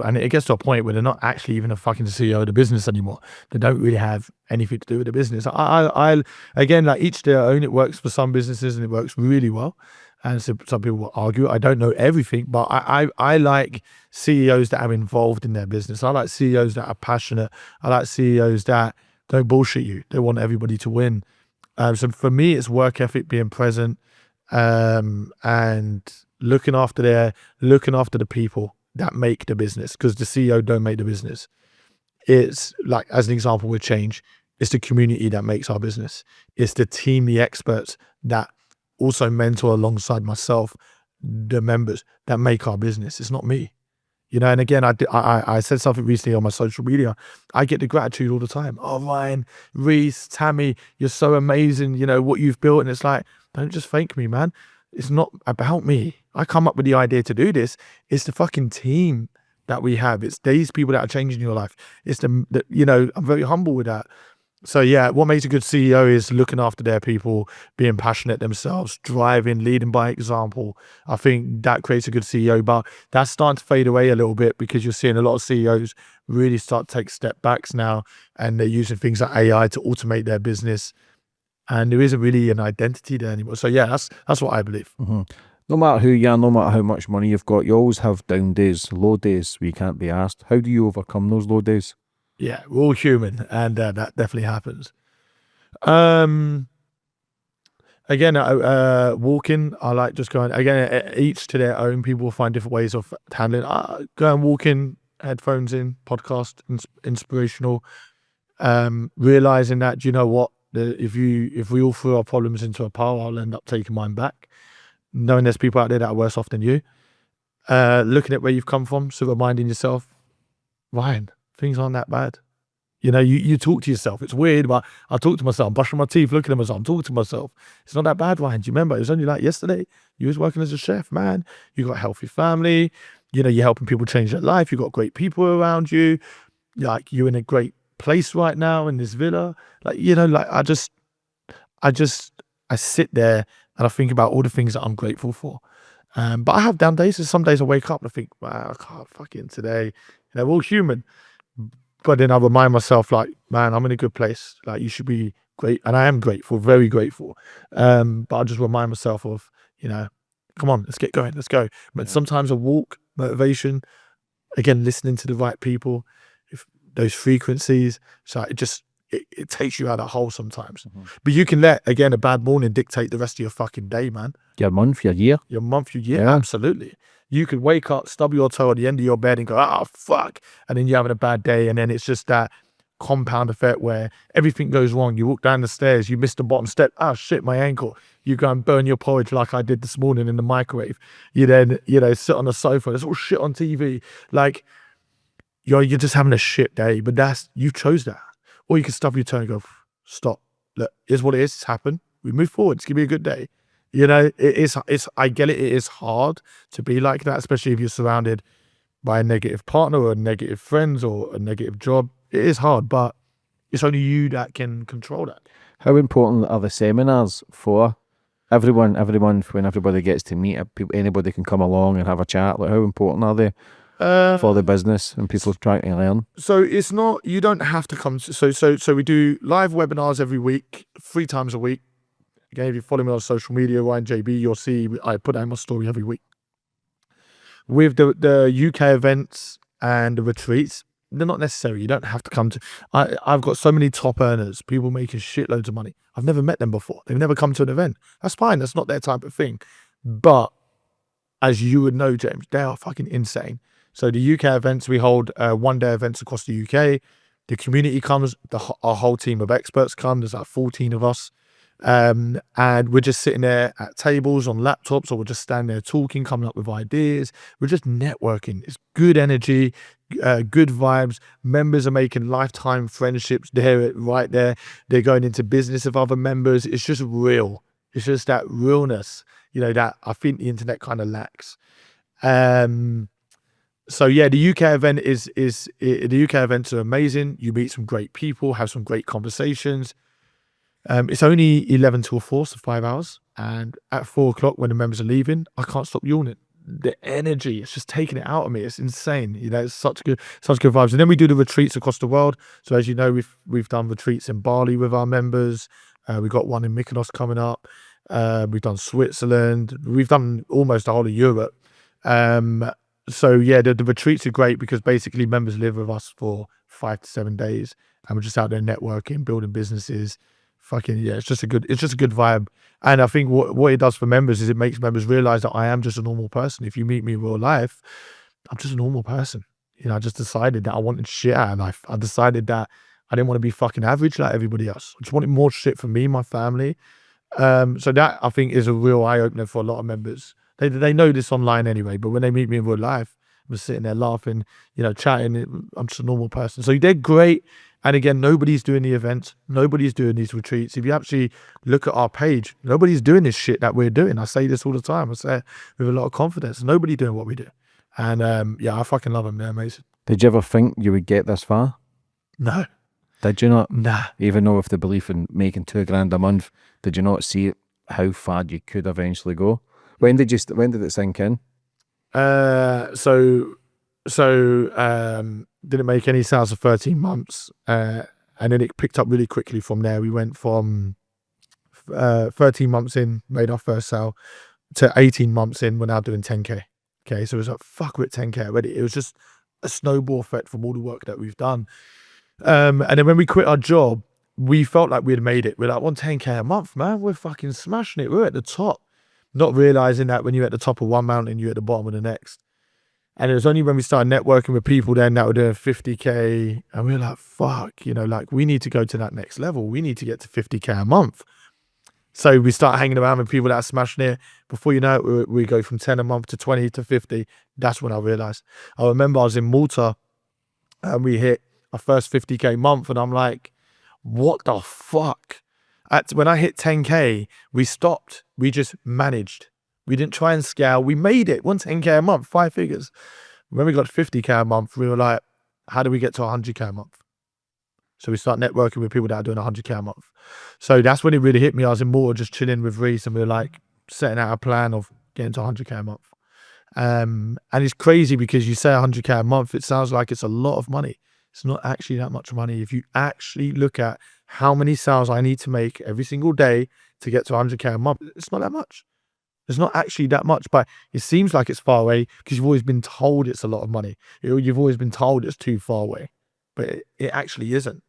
[SPEAKER 2] and it gets to a point where they're not actually even a fucking CEO of the business anymore. They don't really have anything to do with the business. I again, like each their own. It works for some businesses and it works really well. And so some people will argue. I don't know everything, but I like CEOs that are involved in their business. I like CEOs that are passionate. I like CEOs that don't bullshit you. They want everybody to win. So for me, it's work ethic, being present, and looking after the people that make the business, because the CEO don't make the business. It's like, as an example with Change, it's the community that makes our business. It's the team, the experts that also mentor alongside myself, the members that make our business. It's not me, you know. And again, I said something recently on my social media. I get the gratitude all the time. Oh, Ryan, Reese, Tammy, you're so amazing. You know what you've built, and it's like, don't just thank me, man. It's not about me. I come up with the idea to do this. It's the fucking team that we have. It's these people that are changing your life. It's the you know, I'm very humble with that. So yeah, what makes a good CEO is looking after their people, being passionate themselves, driving, leading by example. I think that creates a good CEO, but that's starting to fade away a little bit because you're seeing a lot of CEOs really start to take step backs now, and they're using things like AI to automate their business, and there isn't really an identity there anymore. So yeah, that's what I believe.
[SPEAKER 3] Mm-hmm. No matter who you are, no matter how much money you've got, you always have down days, low days where you can't be asked. How do you overcome those low days?
[SPEAKER 2] Yeah, we're all human, and that definitely happens. Again, walking, I like just going, again, each to their own. People will find different ways of handling. Go and walk in, headphones in, podcast, inspirational. Realizing that, you know what, if we all threw our problems into a pile, I'll end up taking mine back. Knowing there's people out there that are worse off than you. Looking at where you've come from, so reminding yourself, Ryan, things aren't that bad. You know, you talk to yourself. It's weird, but I talk to myself. I'm brushing my teeth, looking at myself. I'm talking to myself. It's not that bad, Ryan. Do you remember? It was only like yesterday. You was working as a chef, man. You got a healthy family. You know, you're helping people change their life. You got great people around you. Like, you're in a great place right now in this villa. Like, you know, like I sit there and I think about all the things that I'm grateful for. But I have down days. And some days I wake up and I think, wow, I can't fucking today. We're all human. But then I remind myself, like, man, I'm in a good place. Like, you should be great. And I am grateful, very grateful. But I just remind myself of, come on, let's get going, let's go. But sometimes a walk, motivation, again, listening to the right people, if those frequencies. So it takes you out of that hole sometimes. But you can let, again, a bad morning dictate the rest of your fucking day, man.
[SPEAKER 3] Your month, your year.
[SPEAKER 2] Your month, your year,
[SPEAKER 3] Yeah.
[SPEAKER 2] absolutely. You could wake up, stub your toe at the end of your bed and go, oh, fuck. And then you're having a bad day. And then it's just that compound effect where everything goes wrong. You walk down the stairs, you miss the bottom step. Oh, shit, my ankle. You go and burn your porridge like I did this morning in the microwave. You then, sit on the sofa. There's all shit on TV. Like, you're just having a shit day. But you chose that. Or you can stub your toe and go, stop. Look, here's what it is. It's happened. We move forward. It's going to be a good day. I get it. It is hard to be like that, especially if you're surrounded by a negative partner or negative friends or a negative job. It is hard, but it's only you that can control that.
[SPEAKER 3] How important are the seminars for everyone? Every month when everybody gets to meet, anybody can come along and have a chat. Like, how important are they for the business and people trying to learn?
[SPEAKER 2] So it's not, you don't have to come. So we do live webinars every week, 3 times a week. Again, if you follow me on social media, Ryan JB, you'll see I put out my story every week. With the UK events and the retreats, they're not necessary. You don't have to come to. I've got so many top earners, people making shitloads of money. I've never met them before. They've never come to an event. That's fine. That's not their type of thing. But as you would know, James, they are fucking insane. So the UK events, we hold 1-day events across the UK. The community comes, our whole team of experts come. There's like 14 of us. And we're just sitting there at tables on laptops, or we're just standing there talking, coming up with ideas. We're just networking. It's good energy, good vibes. Members are making lifetime friendships right there. They're going into business of other members. It's just real. It's just that realness, that I think the internet kind of lacks. So yeah, the UK event the UK events are amazing. You meet some great people, have some great conversations. It's only 11 till 4, so 5 hours. And at 4 o'clock when the members are leaving, I can't stop yawning. The energy, it's just taking it out of me. It's insane. It's such good vibes. And then we do the retreats across the world. So as you know, we've done retreats in Bali with our members. We've got one in Mykonos coming up. We've done Switzerland. We've done almost the whole of Europe. So yeah, the retreats are great because basically members live with us for 5 to 7 days, and we're just out there networking, building businesses. Fucking yeah, it's just a good vibe. And I think what it does for members is it makes members realize that I am just a normal person. If you meet me in real life, I'm just a normal person. I just decided that I wanted shit out of life. I decided that I didn't want to be fucking average like everybody else. I just wanted more shit for me, my family. So that I think is a real eye opener for a lot of members. They know this online anyway, but when they meet me in real life, I'm sitting there laughing, chatting. I'm just a normal person. So they're great. And again, nobody's doing the events. Nobody's doing these retreats. If you actually look at our page, nobody's doing this shit that we're doing. I say this all the time. I say it with a lot of confidence. Nobody's doing what we do. And yeah, I fucking love them. They're amazing.
[SPEAKER 3] Did you ever think you would get this far?
[SPEAKER 2] No.
[SPEAKER 3] Did you not?
[SPEAKER 2] Nah. Even
[SPEAKER 3] though with the belief in making $2,000 a month, did you not see how far you could eventually go? When did it sink in?
[SPEAKER 2] Didn't make any sales for 13 months. And then it picked up really quickly from there. We went from 13 months in, made our first sale, to 18 months in, we're now doing 10K. Okay, so it was like, fuck, we're at 10K already. It was just a snowball effect from all the work that we've done. And then when we quit our job, we felt like we'd made it. We're like, 10K a month, man. We're fucking smashing it. We're at the top. Not realizing that when you're at the top of one mountain, you're at the bottom of the next. And it was only when we started networking with people then that were doing 50K, and we were like, fuck, we need to go to that next level. We need to get to 50K a month. So we start hanging around with people that are smashing it. Before you know it, we go from 10 a month to 20 to 50. That's when I realized. I remember I was in Malta and we hit our first 50K month, and I'm like, what the fuck? When I hit 10K, we stopped. We just managed. We didn't try and scale. We made it. 10K a month, 5 figures. When we got 50K a month, we were like, how do we get to 100K a month? So we start networking with people that are doing 100K a month. So that's when it really hit me. I was in Malta just chilling with Reese, and we were like setting out a plan of getting to 100K a month. And it's crazy because you say 100K a month, it sounds like it's a lot of money. It's not actually that much money. If you actually look at how many sales I need to make every single day to get to 100K a month, it's not that much. It's not actually that much, but it seems like it's far away because you've always been told it's a lot of money. You've always been told it's too far away, but it actually isn't,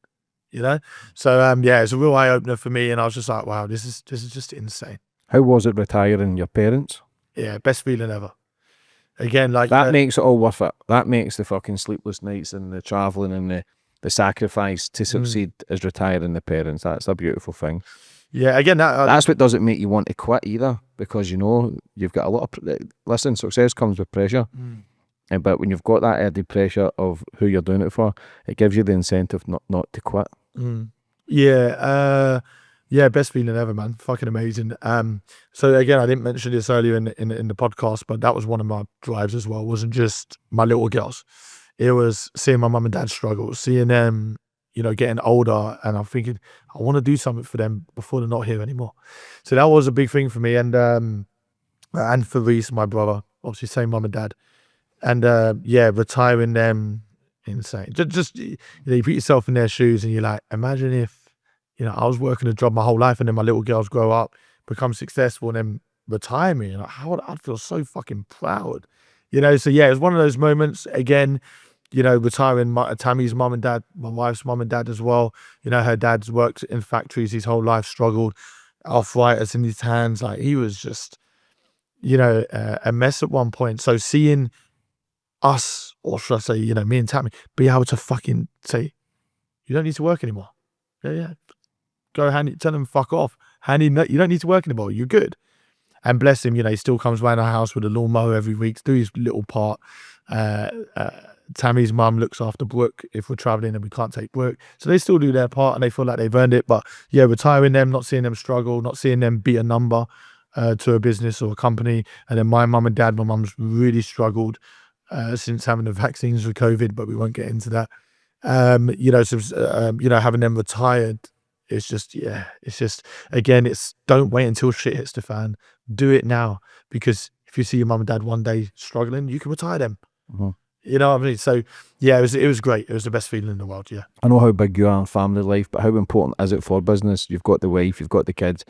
[SPEAKER 2] you know? So, yeah, it's a real eye opener for me. And I was just like, wow, this is just insane.
[SPEAKER 3] How was it retiring your parents?
[SPEAKER 2] Yeah, best feeling ever. Again, like
[SPEAKER 3] That makes it all worth it. That makes the fucking sleepless nights and the travelling and the sacrifice to succeed as retiring the parents. That's a beautiful thing.
[SPEAKER 2] yeah, again,
[SPEAKER 3] That's what doesn't make you want to quit either, because you know you've got a lot of listen, success comes with pressure. But when you've got that added pressure of who you're doing it for, it gives you the incentive not to quit.
[SPEAKER 2] Yeah, best feeling ever, man. Fucking amazing. So again, I didn't mention this earlier in the podcast, but that was one of my drives as well. It wasn't just my little girls. It was seeing my mum and dad struggle, seeing them, you know, getting older, and I'm thinking, I want to do something for them before they're not here anymore. So that was a big thing for me. And for Reese, my brother, obviously same mum and dad. And yeah, retiring them, insane. Just you know, you put yourself in their shoes and you're like, imagine if, you know, I was working a job my whole life and then my little girls grow up, become successful, and then retire me. And I'd feel so fucking proud, you know? So yeah, it was one of those moments. Again, you know, retiring Tammy's mum and dad, my wife's mum and dad as well. You know, her dad's worked in factories his whole life, struggled, arthritis in his hands. Like, he was just, you know, a mess at one point. So seeing us, or should I say, you know, me and Tammy, be able to fucking say, you don't need to work anymore. Yeah. Go tell them fuck off. You don't need to work anymore. You're good. And bless him, you know, he still comes around our house with a lawnmower every week to do his little part. Tammy's mum looks after Brooke if we're traveling and we can't take Brooke. So they still do their part and they feel like they've earned it. But yeah, retiring them, not seeing them struggle, not seeing them be a number to a business or a company. And then my mum and dad, my mum's really struggled since having the vaccines for COVID, but we won't get into that. You know, so, you know, having them retired, it's just, again, it's don't wait until shit hits the fan. Do it now, because if you see your mum and dad one day struggling, you can retire them. You know what I mean? So yeah, it was great. It was the best feeling in the world. Yeah.
[SPEAKER 3] I know how big you are in family life, but how important is it for business? You've got the wife, you've got the kids.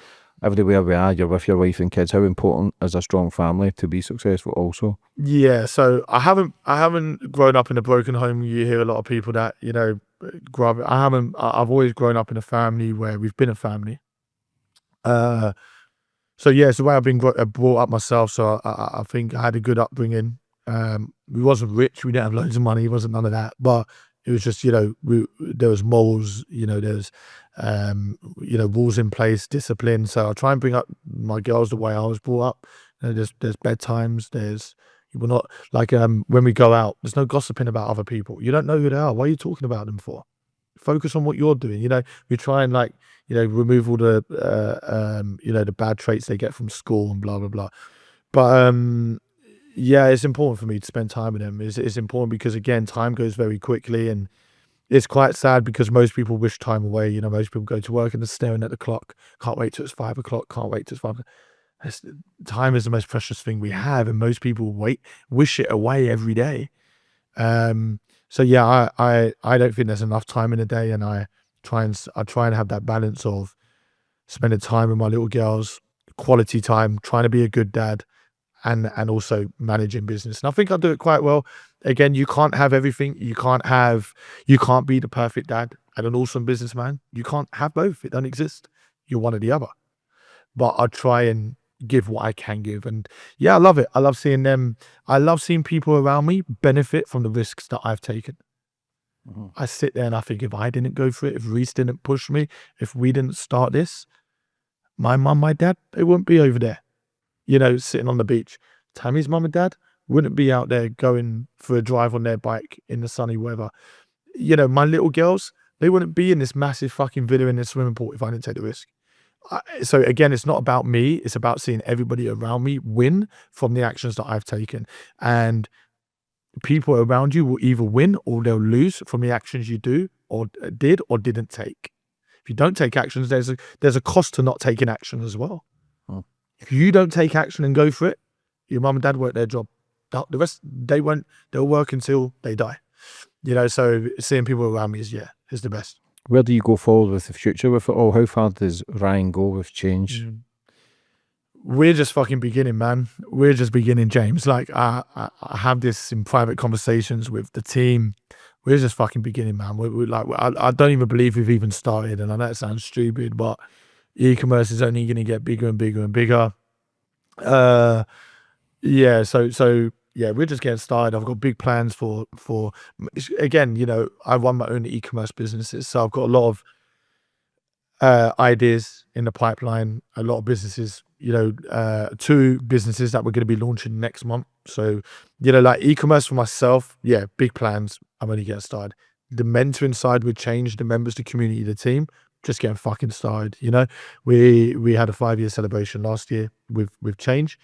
[SPEAKER 3] Everywhere we are, you're with your wife and kids. How important is a strong family to be successful also?
[SPEAKER 2] Yeah, so I haven't grown up in a broken home. You hear a lot of people that, you know, grow up. I've always grown up in a family where we've been a family. So yeah, it's the way I've been brought up myself. So I think I had a good upbringing. We wasn't rich. We didn't have loads of money. It wasn't none of that. But it was just, you know, there was morals, you know, there's, you know, rules in place, discipline. So I try and bring up my girls the way I was brought up. You know, there's bedtimes. We're not like, when we go out, there's no gossiping about other people. You don't know who they are. Why are you talking about them for? Focus on what you're doing. You know, we try and, like, you know, remove all the, you know, the bad traits they get from school and blah, blah, blah. But, yeah, it's important for me to spend time with them. It's important because, again, time goes very quickly, and it's quite sad because most people wish time away. You know, most people go to work and they're staring at the clock. Can't wait till it's 5 o'clock. Can't wait till it's 5 o'clock. Time is the most precious thing we have, and most people wish it away every day. So yeah, I don't think there's enough time in a day, and I try and have that balance of spending time with my little girls, quality time, trying to be a good dad, and also managing business. And I think I do it quite well. Again, you can't have everything. You can't be the perfect dad and an awesome businessman. You can't have both. It don't exist. You're one or the other. But I try and give what I can give. And yeah, I love it. I love seeing them. I love seeing people around me benefit from the risks that I've taken. I sit there and I think, if I didn't go for it, if Reese didn't push me, if we didn't start this, my mum, my dad, they wouldn't be over there, you know, sitting on the beach. Tammy's mum and dad wouldn't be out there going for a drive on their bike in the sunny weather. You know, my little girls, they wouldn't be in this massive fucking villa in the swimming pool if I didn't take the risk. So again, it's not about me. It's about seeing everybody around me win from the actions that I've taken. And people around you will either win or they'll lose from the actions you do or did or didn't take. If you don't take actions, there's a cost to not taking action as well. If you don't take action and go for it, Your mum and dad work their job. The rest, they'll work until they die. So seeing people around me is the best.
[SPEAKER 3] Where do you go forward with the future with it all? How far does Ryan go with change?
[SPEAKER 2] We're just fucking beginning, man. We're just beginning, James. Like, I have this in private conversations with the team. We're just fucking beginning, man. We're like, I don't even believe we've even started. And I know it sounds stupid, but e-commerce is only going to get bigger and bigger and bigger. So we're just getting started. I've got big plans for again, I run my own e-commerce businesses, so I've got a lot of ideas in the pipeline, a lot of businesses, 2 businesses that we're going to be launching next month. So, like e-commerce for myself, big plans. I'm only getting started. The mentoring side with Change, the members, the community, the team, just getting fucking started. We had a 5-year celebration last year with Change.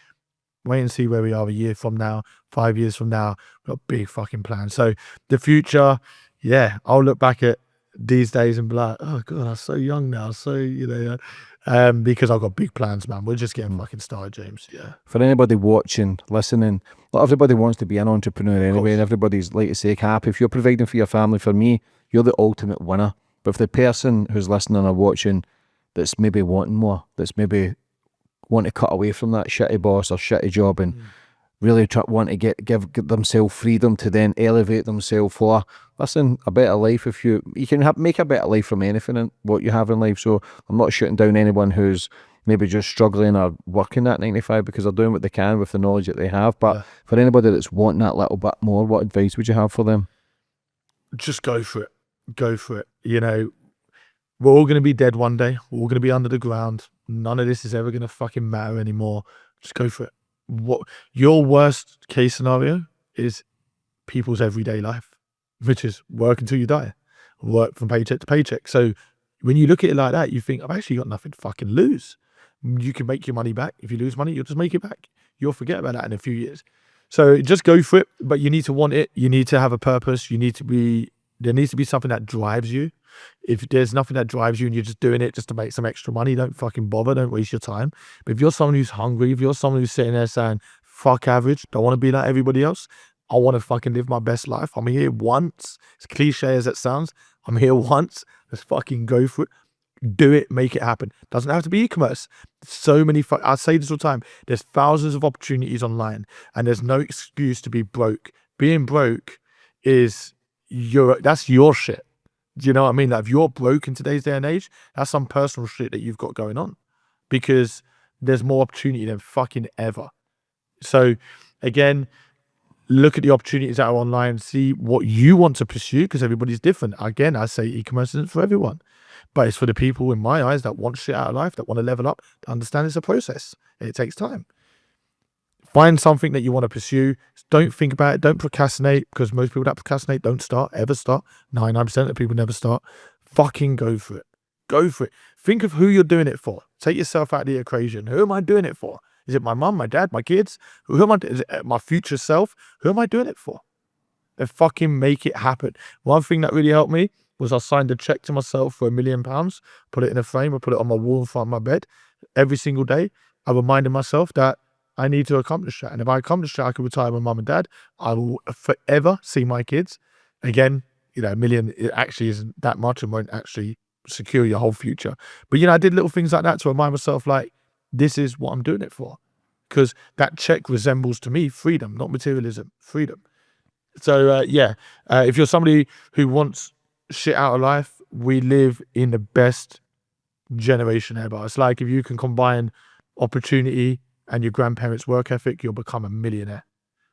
[SPEAKER 2] Wait and see where we are a year from now, 5 years from now. We've got big fucking plans. So the future, I'll look back at these days and be like, oh God, I'm so young now. So, because I've got big plans, man. We're just getting fucking started, James. Yeah.
[SPEAKER 3] For anybody watching, listening, everybody wants to be an entrepreneur anyway, and everybody's, like to say, happy. If you're providing for your family, for me, you're the ultimate winner. But if the person who's listening or watching that's maybe wanting more, that's maybe want to cut away from that shitty boss or shitty job and really want to give themselves freedom to then elevate themselves for, listen, a better life. If you can make a better life from anything in what you have in life. So I'm not shutting down anyone who's maybe just struggling or working that 9-to-5, because they're doing what they can with the knowledge that they have. But for anybody that's wanting that little bit more, what advice would you have for them?
[SPEAKER 2] Just go for it. Go for it. We're all going to be dead one day. We're all going to be under the ground. None of this is ever going to fucking matter anymore. Just go for it. What your worst case scenario is people's everyday life, which is work until you die, work from paycheck to paycheck. So when you look at it like that, you think, I've actually got nothing to fucking lose. You can make your money back. If you lose money, you'll just make it back. You'll forget about that in a few years. So just go for it, but you need to want it. You need to have a purpose. There needs to be something that drives you. If there's nothing that drives you and you're just doing it just to make some extra money, don't fucking bother. Don't waste your time. But if you're someone who's hungry, if you're someone who's sitting there saying, fuck average, don't want to be like everybody else, I want to fucking live my best life. I'm here once. As cliche as it sounds, I'm here once. Let's fucking go for it. Do it, make it happen. Doesn't have to be e-commerce. So many, I say this all the time, there's thousands of opportunities online and there's no excuse to be broke. Being broke that's your shit. Do you know what I mean? Like, if you're broke in today's day and age, that's some personal shit that you've got going on, because there's more opportunity than fucking ever. So again, look at the opportunities that are online, see what you want to pursue, because everybody's different. Again, I say e-commerce isn't for everyone, but it's for the people, in my eyes, that want shit out of life, that want to level up, to understand it's a process. It takes time. Find something that you want to pursue. Don't think about it. Don't procrastinate, because most people that procrastinate don't ever start. 99% of people never start. Fucking go for it. Go for it. Think of who you're doing it for. Take yourself out of the equation. Who am I doing it for? Is it my mum, my dad, my kids? Is it my future self? Who am I doing it for? Then fucking make it happen. One thing that really helped me was I signed a check to myself for £1 million, put it in a frame, I put it on my wall in front of my bed. Every single day, I reminded myself that I need to accomplish that. And if I accomplish that, I can retire my mum and dad. I will forever see my kids. Again, $1 million, it actually isn't that much and won't actually secure your whole future. But, I did little things like that to remind myself, like, this is what I'm doing it for. Because that check resembles, to me, freedom, not materialism, freedom. So, if you're somebody who wants shit out of life, we live in the best generation ever. It's like if you can combine opportunity and your grandparents' work ethic, you'll become a millionaire.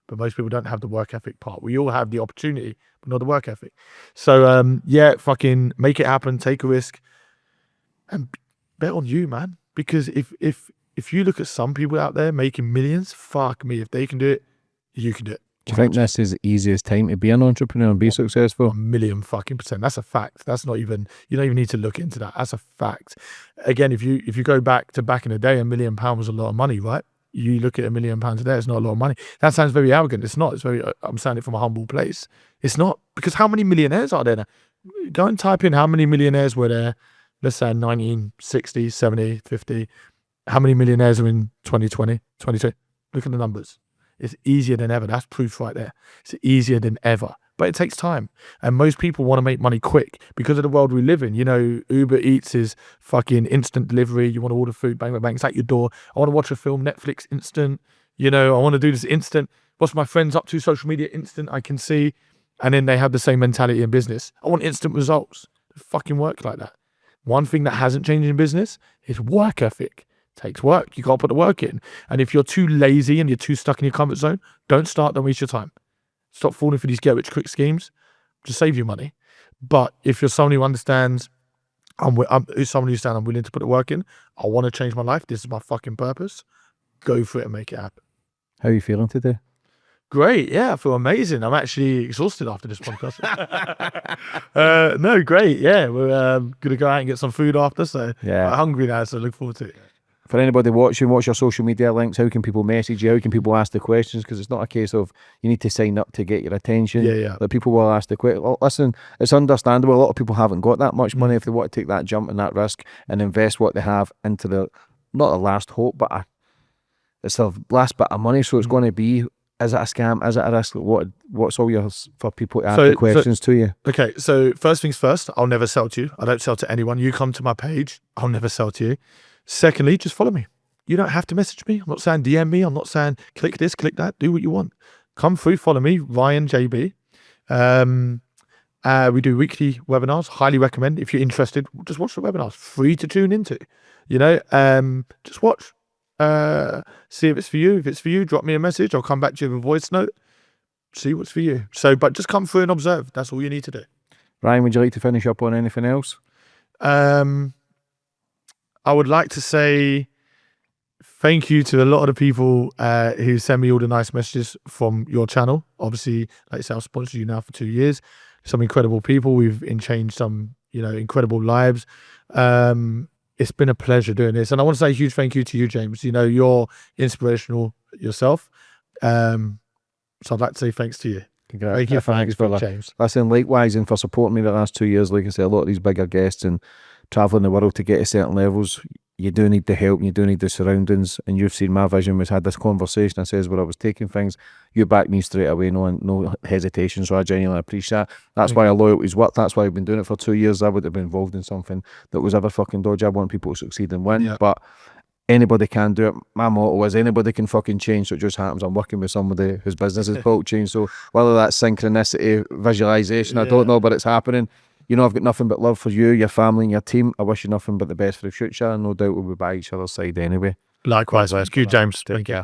[SPEAKER 2] But most people don't have the work ethic part. We all have the opportunity, but not the work ethic. So, fucking make it happen, take a risk, and bet on you, man. Because if you look at some people out there making millions, fuck me, if they can do it, you can do it.
[SPEAKER 3] Do you think this is the easiest time to be an entrepreneur and be successful?
[SPEAKER 2] 1,000,000% That's a fact. That's not even, you don't even need to look into that. That's a fact. Again, if you go back in the day, £1 million was a lot of money, right? You look at £1 million today, it's not a lot of money. That sounds very arrogant. It's not. I'm saying it from a humble place. It's not, because how many millionaires are there now? Go and type in how many millionaires were there, let's say 1960, 70, 50. How many millionaires are in 2020, 22? Look at the numbers. It's easier than ever. That's proof right there. It's easier than ever. But it takes time. And most people want to make money quick because of the world we live in. You know, Uber Eats is fucking instant delivery. You want to order food, bang, bang, bang, it's at your door. I want to watch a film, Netflix, instant. You know, I want to do this instant. What's my friends up to? Social media, instant, I can see. And then they have the same mentality in business. I want instant results. It fucking work like that. One thing that hasn't changed in business is work ethic. It takes work. You got to put the work in. And if you're too lazy and you're too stuck in your comfort zone, don't start, don't waste your time. Stop falling for these get-rich-quick schemes. Just save you money. But if you're someone who understands, I'm willing to put the work in, I want to change my life, this is my fucking purpose, go for it and make it happen.
[SPEAKER 3] How are you feeling today?
[SPEAKER 2] Great, yeah, I feel amazing. I'm actually exhausted after this podcast. No, great, yeah. We're going to go out and get some food after, so I'm hungry now, so I look forward to it.
[SPEAKER 3] For anybody watching, what's your social media links? How can people message you? How can people ask the questions? Because it's not a case of you need to sign up to get your attention.
[SPEAKER 2] Yeah.
[SPEAKER 3] Like people will ask the question. Well, listen, it's understandable. A lot of people haven't got that much money if they want to take that jump and that risk and invest what they have into not the last hope, but it's the last bit of money. So it's going to be, is it a scam? Is it a risk? What's all yours for people to ask the questions to you?
[SPEAKER 2] Okay, so first things first, I'll never sell to you. I don't sell to anyone. You come to my page, I'll never sell to you. Secondly, just follow me. You don't have to message me. I'm not saying DM me. I'm not saying click this, click that. Do what you want. Come through, follow me, Ryan JB. We do weekly webinars. Highly recommend. If you're interested, just watch the webinars. Free to tune into. You know, just watch. See if it's for you. If it's for you, drop me a message. I'll come back to you with a voice note. See what's for you. So, but just come through and observe. That's all you need to do.
[SPEAKER 3] Ryan, would you like to finish up on anything else?
[SPEAKER 2] I would like to say thank you to a lot of the people who send me all the nice messages from your channel. Obviously, like I said, I've sponsored you now for 2 years. Some incredible people. We've changed some, incredible lives. It's been a pleasure doing this. And I want to say a huge thank you to you, James. You know, you're inspirational yourself. So I'd like to say thanks to you.
[SPEAKER 3] Thank you,
[SPEAKER 2] thanks for James.
[SPEAKER 3] Listen, likewise, and for supporting me the last 2 years. Like I said, a lot of these bigger guests and traveling the world to get to certain levels, you do need the help, and you do need the surroundings. And you've seen my vision. We've had this conversation. I says where I was taking things. You backed me straight away, no hesitation. So I genuinely appreciate that. That's why our loyalty's worked. That's why I've been doing it for 2 years. I would have been involved in something that was ever fucking dodgy. I want people to succeed and win. Yeah. But anybody can do it. My motto is anybody can fucking change. So it just happens I'm working with somebody whose business is built change. So whether that's synchronicity, visualization, I don't know, but it's happening. You know, I've got nothing but love for you, your family and your team. I wish you nothing but the best for the future, and no doubt we'll be by each other's side anyway.
[SPEAKER 2] Likewise, James. Thank you.